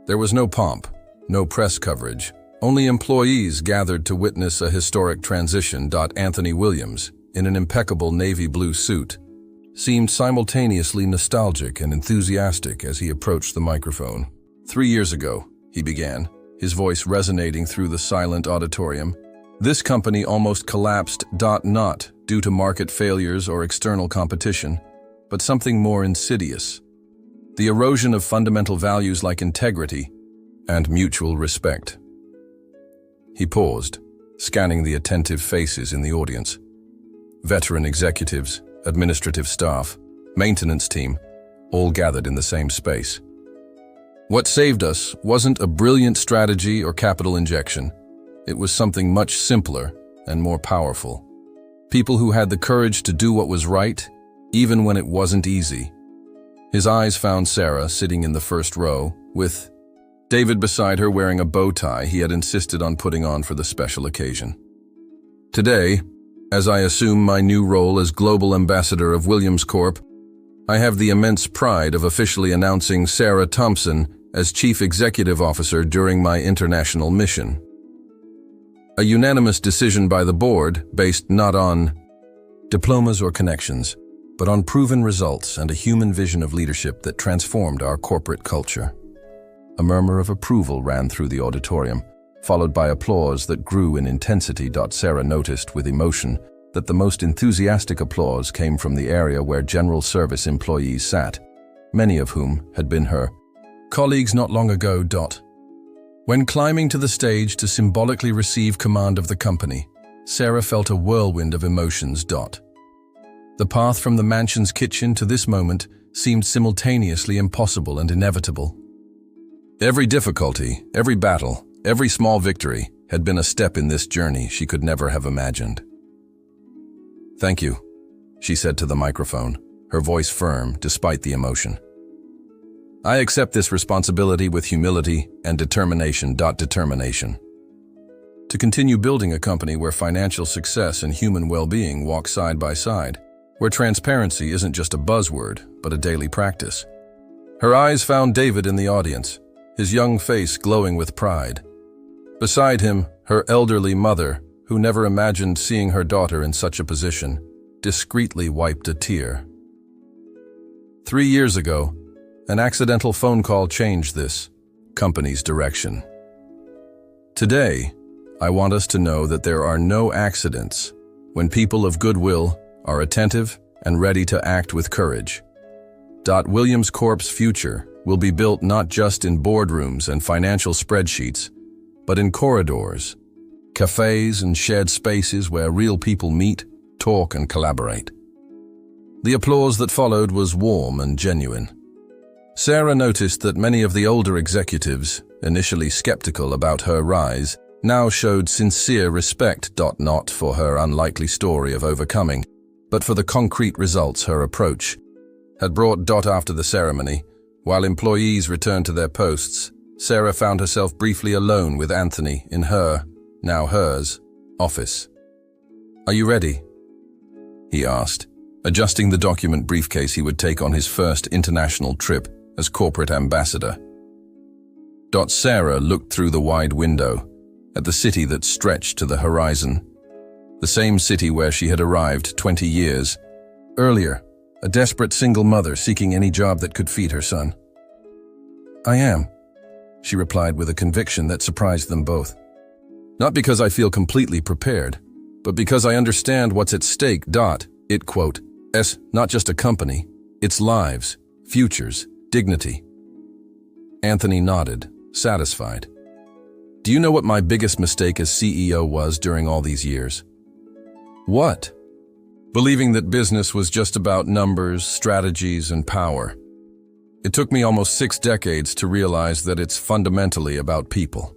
There was no pomp, no press coverage, only employees gathered to witness a historic transition. Anthony Williams, in an impeccable navy blue suit, seemed simultaneously nostalgic and enthusiastic as he approached the microphone. 3 years ago, he began, his voice resonating through the silent auditorium. This company almost collapsed. Not due to market failures or external competition, but something more insidious. The erosion of fundamental values like integrity and mutual respect. He paused, scanning the attentive faces in the audience. Veteran executives, administrative staff, maintenance team, all gathered in the same space. What saved us wasn't a brilliant strategy or capital injection. It was something much simpler and more powerful. People who had the courage to do what was right, even when it wasn't easy. His eyes found Sarah sitting in the first row, with David beside her wearing a bow tie he had insisted on putting on for the special occasion. Today, as I assume my new role as Global Ambassador of Williams Corp., I have the immense pride of officially announcing Sarah Thompson as Chief Executive Officer during my international mission. A unanimous decision by the board based not on diplomas or connections, but on proven results and a human vision of leadership that transformed our corporate culture. A murmur of approval ran through the auditorium, followed by applause that grew in intensity. Sarah noticed with emotion that the most enthusiastic applause came from the area where general service employees sat, many of whom had been her colleagues not long ago. When climbing to the stage to symbolically receive command of the company, Sarah felt a whirlwind of emotions. The path from the mansion's kitchen to this moment seemed simultaneously impossible and inevitable. Every difficulty, every battle, every small victory had been a step in this journey she could never have imagined. "Thank you," she said to the microphone, her voice firm despite the emotion. "I accept this responsibility with humility and determination. To continue building a company where financial success and human well-being walk side by side, where transparency isn't just a buzzword, but a daily practice." Her eyes found David in the audience, his young face glowing with pride. Beside him, her elderly mother, who never imagined seeing her daughter in such a position, discreetly wiped a tear. 3 years ago, an accidental phone call changed this company's direction. Today, I want us to know that there are no accidents when people of goodwill are attentive and ready to act with courage. Williams Corp's future will be built not just in boardrooms and financial spreadsheets, but in corridors, cafes, and shared spaces where real people meet, talk, and collaborate. The applause that followed was warm and genuine. Sarah noticed that many of the older executives, initially skeptical about her rise, now showed sincere respect. Not for her unlikely story of overcoming, but for the concrete results her approach had brought. After the ceremony, while employees returned to their posts, Sarah found herself briefly alone with Anthony in her, now hers, office. "Are you ready?" he asked, adjusting the document briefcase he would take on his first international trip as corporate ambassador. Sarah looked through the wide window at the city that stretched to the horizon, the same city where she had arrived 20 years earlier, a desperate single mother seeking any job that could feed her son. "I am," she replied with a conviction that surprised them both. "Not because I feel completely prepared, but because I understand what's at stake. It, quote, "S not just a company, it's lives, futures, dignity." Anthony nodded, satisfied. "Do you know what my biggest mistake as CEO was during all these years?" "What?" "Believing that business was just about numbers, strategies, and power. It took me almost 6 decades to realize that it's fundamentally about people."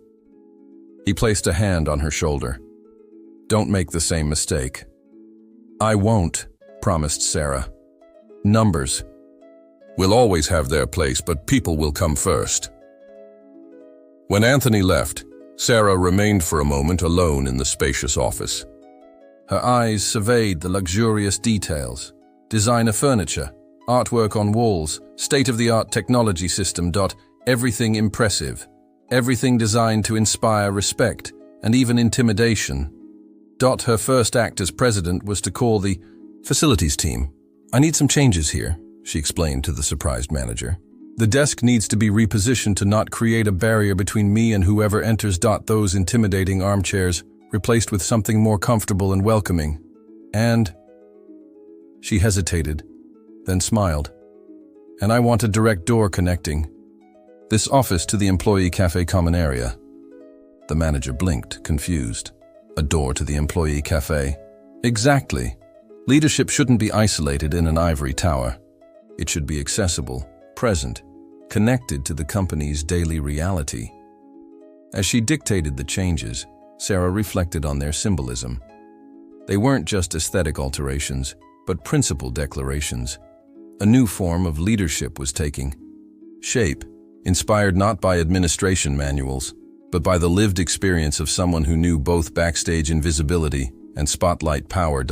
He placed a hand on her shoulder. "Don't make the same mistake." "I won't," promised Sarah. "Numbers will always have their place, but people will come first." When Anthony left, Sarah remained for a moment alone in the spacious office. Her eyes surveyed the luxurious details, designer furniture, artwork on walls, state-of-the-art technology system. Everything impressive. Everything designed to inspire respect and even intimidation. Her first act as president was to call the facilities team. "I need some changes here," she explained to the surprised manager. "The desk needs to be repositioned to not create a barrier between me and whoever enters. Those intimidating armchairs replaced with something more comfortable and welcoming. And..." She hesitated, then smiled. "And I want a direct door connecting this office to the employee cafe common area." The manager blinked, confused. A door to the employee cafe? Exactly. Leadership shouldn't be isolated in an ivory tower. It should be accessible, present, connected to the company's daily reality. As she dictated the changes, Sarah reflected on their symbolism. They weren't just aesthetic alterations, but principle declarations. A new form of leadership was taking shape, inspired not by administration manuals, but by the lived experience of someone who knew both backstage invisibility and spotlight power.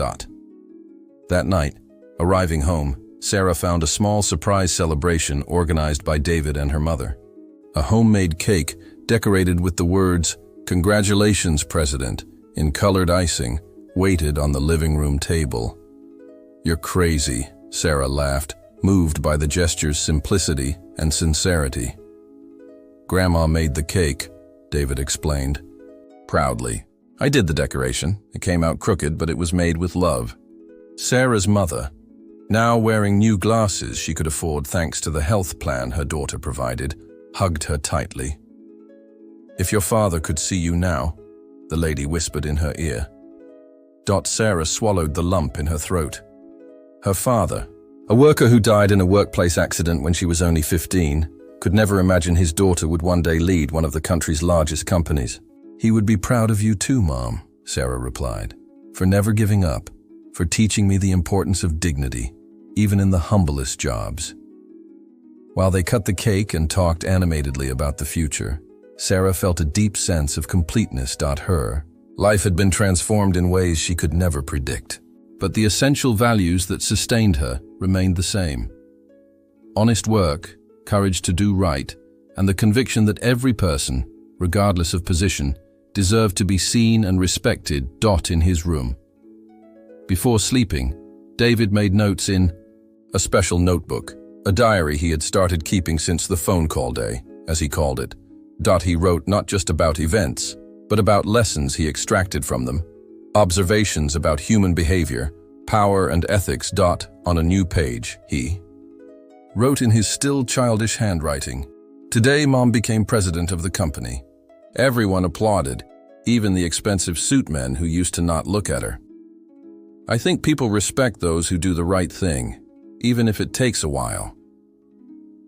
That night, arriving home, Sarah found a small surprise celebration organized by David and her mother. A homemade cake decorated with the words, "Congratulations, President," in colored icing, waited on the living room table. "You're crazy," Sarah laughed, moved by the gesture's simplicity and sincerity. "Grandma made the cake," David explained proudly. "I did the decoration. It came out crooked, but it was made with love." Sarah's mother, now wearing new glasses she could afford thanks to the health plan her daughter provided, hugged her tightly. "If your father could see you now," the lady whispered in her ear. Sarah swallowed the lump in her throat. Her father, a worker who died in a workplace accident when she was only 15, could never imagine his daughter would one day lead one of the country's largest companies. "He would be proud of you too, Mom," Sarah replied, "for never giving up, for teaching me the importance of dignity, even in the humblest jobs." While they cut the cake and talked animatedly about the future, Sarah felt a deep sense of completeness. Her life had been transformed in ways she could never predict, but the essential values that sustained her remained the same. Honest work, courage to do right, and the conviction that every person, regardless of position, deserved to be seen and respected. In his room. Before sleeping, David made notes in a special notebook, a diary he had started keeping since the phone call day, as he called it. He wrote not just about events, but about lessons he extracted from them, observations about human behavior, power and ethics. On a new page, he wrote in his still childish handwriting, "Today Mom became president of the company." Everyone applauded, even the expensive suit men who used to not look at her. "I think people respect those who do the right thing, even if it takes a while.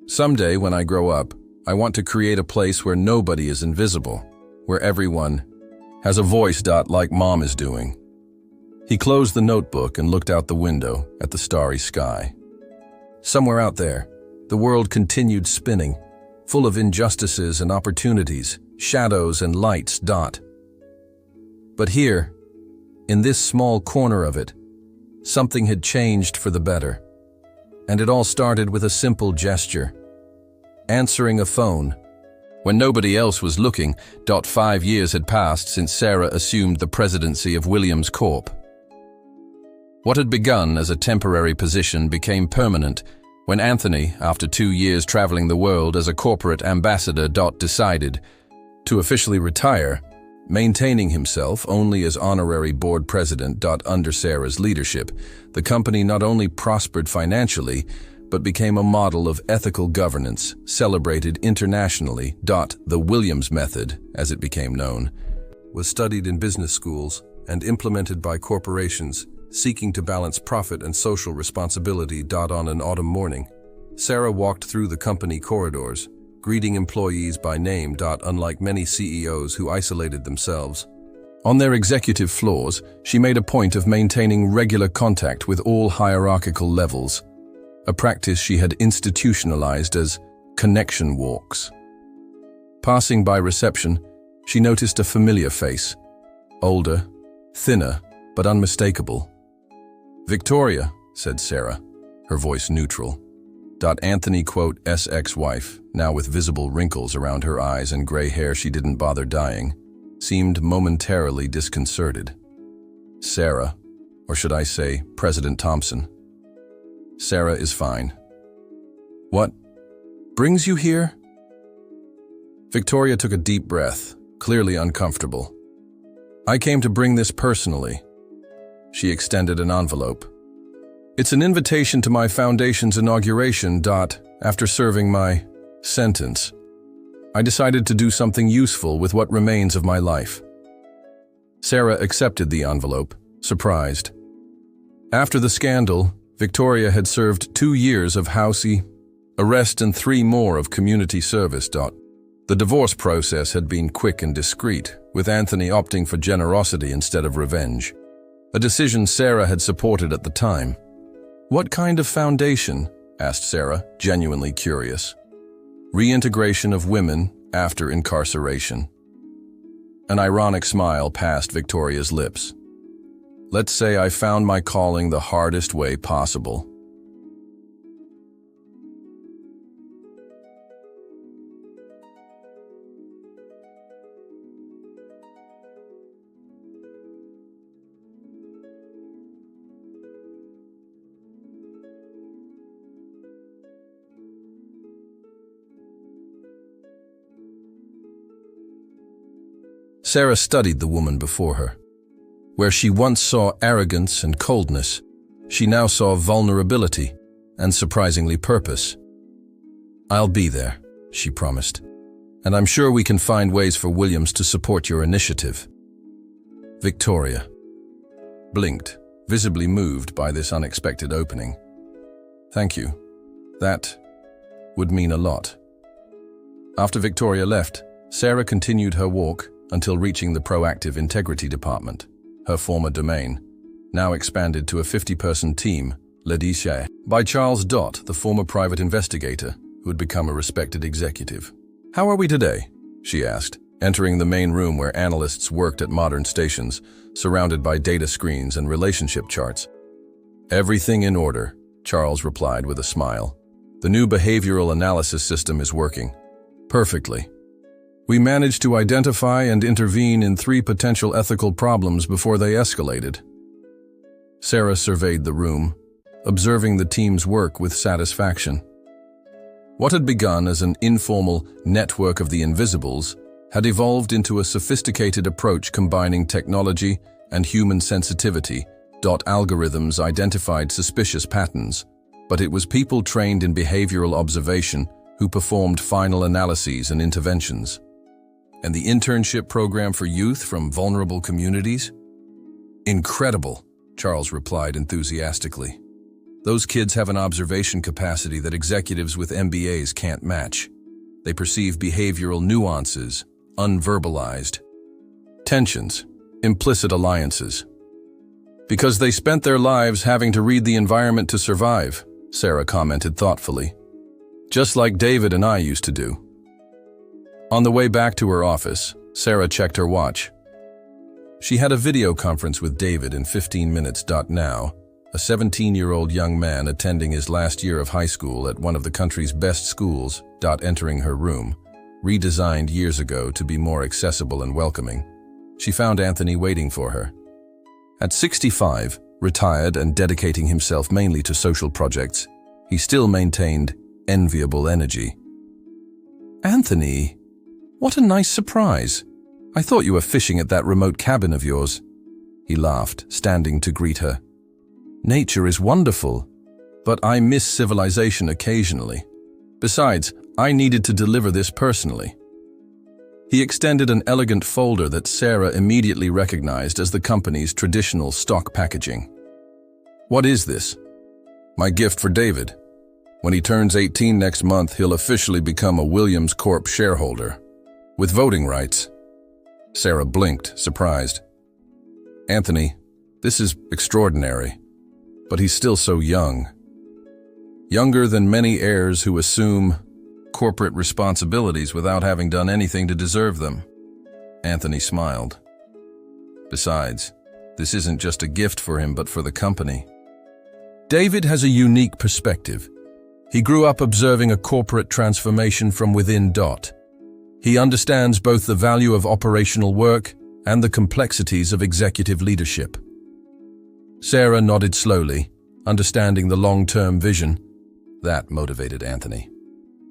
Someday when I grow up, I want to create a place where nobody is invisible, where everyone has a voice. Like Mom is doing." He closed the notebook and looked out the window at the starry sky. Somewhere out there, the world continued spinning, full of injustices and opportunities, shadows and lights. But here, in this small corner of it, something had changed for the better. And it all started with a simple gesture: answering a phone. When nobody else was looking. 5 years had passed since Sarah assumed the presidency of Williams Corp. What had begun as a temporary position became permanent when Anthony, after 2 years traveling the world as a corporate ambassador, decided to officially retire, maintaining himself only as honorary board president. Under Sarah's leadership, the company not only prospered financially, but became a model of ethical governance, celebrated internationally. The Williams method, as it became known, was studied in business schools and implemented by corporations seeking to balance profit and social responsibility. On an autumn morning, Sarah walked through the company corridors, greeting employees by name. Unlike many CEOs who isolated themselves, on their executive floors, she made a point of maintaining regular contact with all hierarchical levels, a practice she had institutionalized as connection walks. Passing by reception, she noticed a familiar face, older, thinner, but unmistakable. "Victoria," said Sarah, her voice neutral. Anthony, ex-wife, now with visible wrinkles around her eyes and gray hair she didn't bother dyeing, seemed momentarily disconcerted. Sarah, or should I say, President Thompson. Sarah is fine. What brings you here? Victoria took a deep breath, clearly uncomfortable. I came to bring this personally. She extended an envelope. It's an invitation to my foundation's inauguration. After serving my sentence, I decided to do something useful with what remains of my life. Sarah accepted the envelope, surprised. After the scandal, Victoria had served 2 years of housey arrest and 3 more of community service. The divorce process had been quick and discreet, with Anthony opting for generosity instead of revenge, a decision Sarah had supported at the time. What kind of foundation? Asked Sarah, genuinely curious. Reintegration of women after incarceration. An ironic smile passed Victoria's lips. Let's say I found my calling the hardest way possible. Sarah studied the woman before her. Where she once saw arrogance and coldness, she now saw vulnerability and, surprisingly, purpose. I'll be there, she promised, and I'm sure we can find ways for Williams to support your initiative. Victoria blinked, visibly moved by this unexpected opening. Thank you. That would mean a lot. After Victoria left, Sarah continued her walk until reaching the Proactive Integrity Department, her former domain, now expanded to a 50-person team, led by Charles Dott, the former private investigator who had become a respected executive. How are we today? She asked, entering the main room where analysts worked at modern stations, surrounded by data screens and relationship charts. Everything in order, Charles replied with a smile. The new behavioral analysis system is working perfectly. We managed to identify and intervene in 3 potential ethical problems before they escalated. Sarah surveyed the room, observing the team's work with satisfaction. What had begun as an informal network of the invisibles had evolved into a sophisticated approach combining technology and human sensitivity. Algorithms identified suspicious patterns, but it was people trained in behavioral observation who performed final analyses and interventions. And the internship program for youth from vulnerable communities? Incredible, Charles replied enthusiastically. Those kids have an observation capacity that executives with MBAs can't match. They perceive behavioral nuances, unverbalized tensions, implicit alliances. Because they spent their lives having to read the environment to survive, Sarah commented thoughtfully. Just like David and I used to do. On the way back to her office, Sarah checked her watch. She had a video conference with David in 15 minutes. Now, a 17-year-old young man attending his last year of high school at one of the country's best schools. Entering her room, redesigned years ago to be more accessible and welcoming, she found Anthony waiting for her. At 65, retired and dedicating himself mainly to social projects, he still maintained enviable energy. Anthony, what a nice surprise. I thought you were fishing at that remote cabin of yours. He laughed, standing to greet her. Nature is wonderful, but I miss civilization occasionally. Besides, I needed to deliver this personally. He extended an elegant folder that Sarah immediately recognized as the company's traditional stock packaging. What is this? My gift for David. When he turns 18 next month, he'll officially become a Williams Corp shareholder, with voting rights. Sarah blinked, surprised. Anthony, this is extraordinary, but he's still so young. Younger than many heirs who assume corporate responsibilities without having done anything to deserve them. Anthony smiled. Besides, this isn't just a gift for him but for the company. David has a unique perspective. He grew up observing a corporate transformation from within. He understands both the value of operational work and the complexities of executive leadership. Sarah nodded slowly, understanding the long-term vision. That motivated Anthony.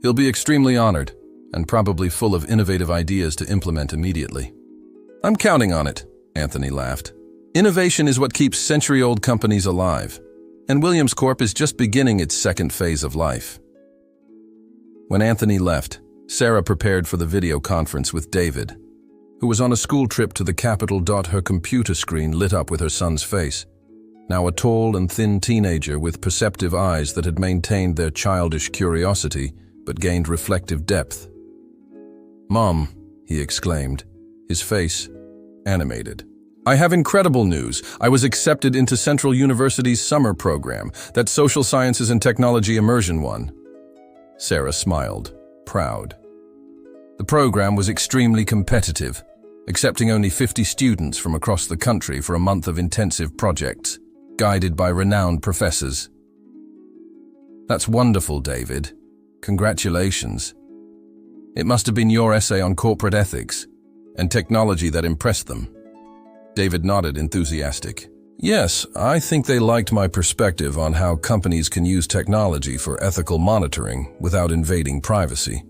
He'll be extremely honored and probably full of innovative ideas to implement immediately. I'm counting on it, Anthony laughed. Innovation is what keeps century-old companies alive, and Williams Corp is just beginning its second phase of life. When Anthony left, Sarah prepared for the video conference with David, who was on a school trip to the capital. Her computer screen lit up with her son's face, now a tall and thin teenager with perceptive eyes that had maintained their childish curiosity but gained reflective depth. "Mom," he exclaimed, his face animated. "I have incredible news. I was accepted into Central University's summer program, that Social Sciences and Technology Immersion one." Sarah smiled, proud. The program was extremely competitive, accepting only 50 students from across the country for a month of intensive projects, guided by renowned professors. "That's wonderful, David. Congratulations. It must have been your essay on corporate ethics and technology that impressed them." David nodded, enthusiastic. "Yes, I think they liked my perspective on how companies can use technology for ethical monitoring without invading privacy.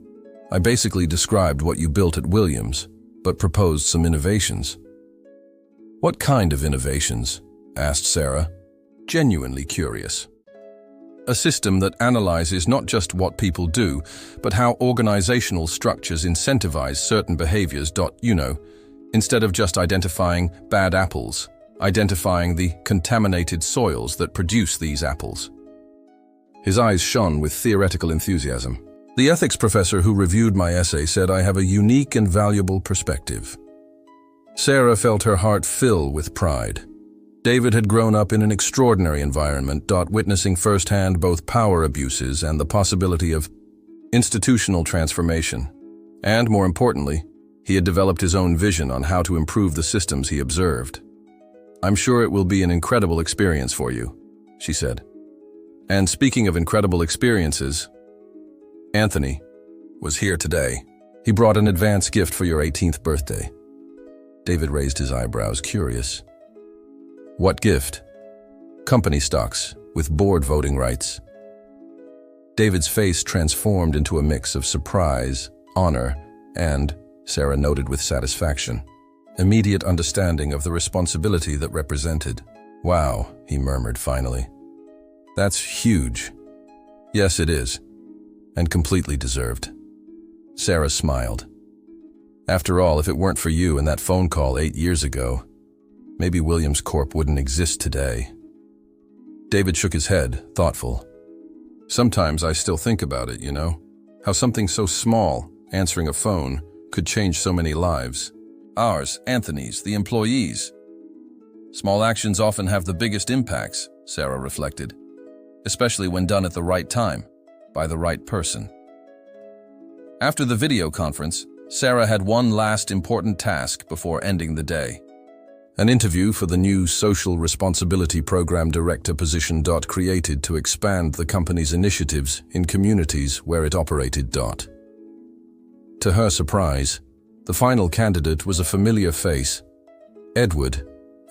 I basically described what you built at Williams, but proposed some innovations." "What kind of innovations?" asked Sarah, genuinely curious. "A system that analyzes not just what people do, but how organizational structures incentivize certain behaviors. Instead of just identifying bad apples, identifying the contaminated soils that produce these apples." His eyes shone with theoretical enthusiasm. "The ethics professor who reviewed my essay said I have a unique and valuable perspective." Sarah felt her heart fill with pride. David had grown up in an extraordinary environment, witnessing firsthand both power abuses and the possibility of institutional transformation. And more importantly, he had developed his own vision on how to improve the systems he observed. "I'm sure it will be an incredible experience for you," she said. "And speaking of incredible experiences, Anthony was here today. He brought an advance gift for your 18th birthday." David raised his eyebrows, curious. "What gift?" "Company stocks, with board voting rights." David's face transformed into a mix of surprise, honor, and, Sarah noted with satisfaction, immediate understanding of the responsibility that represented. "Wow," he murmured finally. "That's huge." "Yes, it is. And completely deserved." Sarah smiled. "After all, if it weren't for you and that phone call 8 years ago, maybe Williams Corp wouldn't exist today." David shook his head, thoughtful. "Sometimes I still think about it, how something so small, answering a phone, could change so many lives. Ours, Anthony's, the employees. Small actions often have the biggest impacts," Sarah reflected, "especially when done at the right time, by the right person." After the video conference, Sarah had one last important task before ending the day. An interview for the new Social Responsibility Program Director position. Created to expand the company's initiatives in communities where it operated. To her surprise, the final candidate was a familiar face, Edward,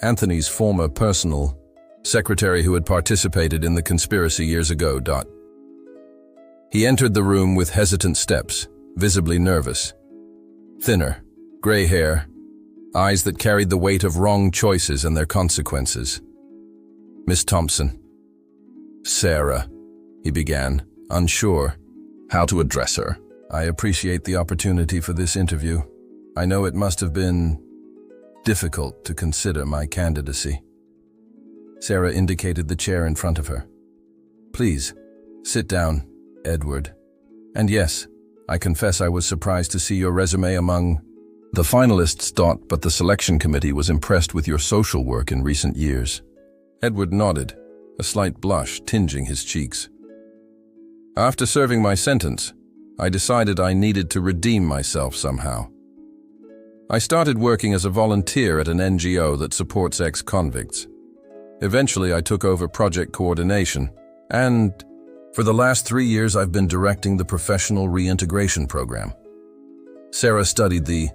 Anthony's former personal secretary who had participated in the conspiracy years ago. He entered the room with hesitant steps, visibly nervous. Thinner, gray hair, eyes that carried the weight of wrong choices and their consequences. "Miss Thompson." "Sarah," he began, unsure how to address her. "I appreciate the opportunity for this interview. I know it must have been difficult to consider my candidacy." Sarah indicated the chair in front of her. "Please, sit down, Edward. And yes, I confess I was surprised to see your resume among the finalists. But the selection committee was impressed with your social work in recent years." Edward nodded, a slight blush tinging his cheeks. "After serving my sentence, I decided I needed to redeem myself somehow. I started working as a volunteer at an NGO that supports ex-convicts. Eventually, I took over project coordination, and for the last 3 years, I've been directing the professional reintegration program. Sarah studied the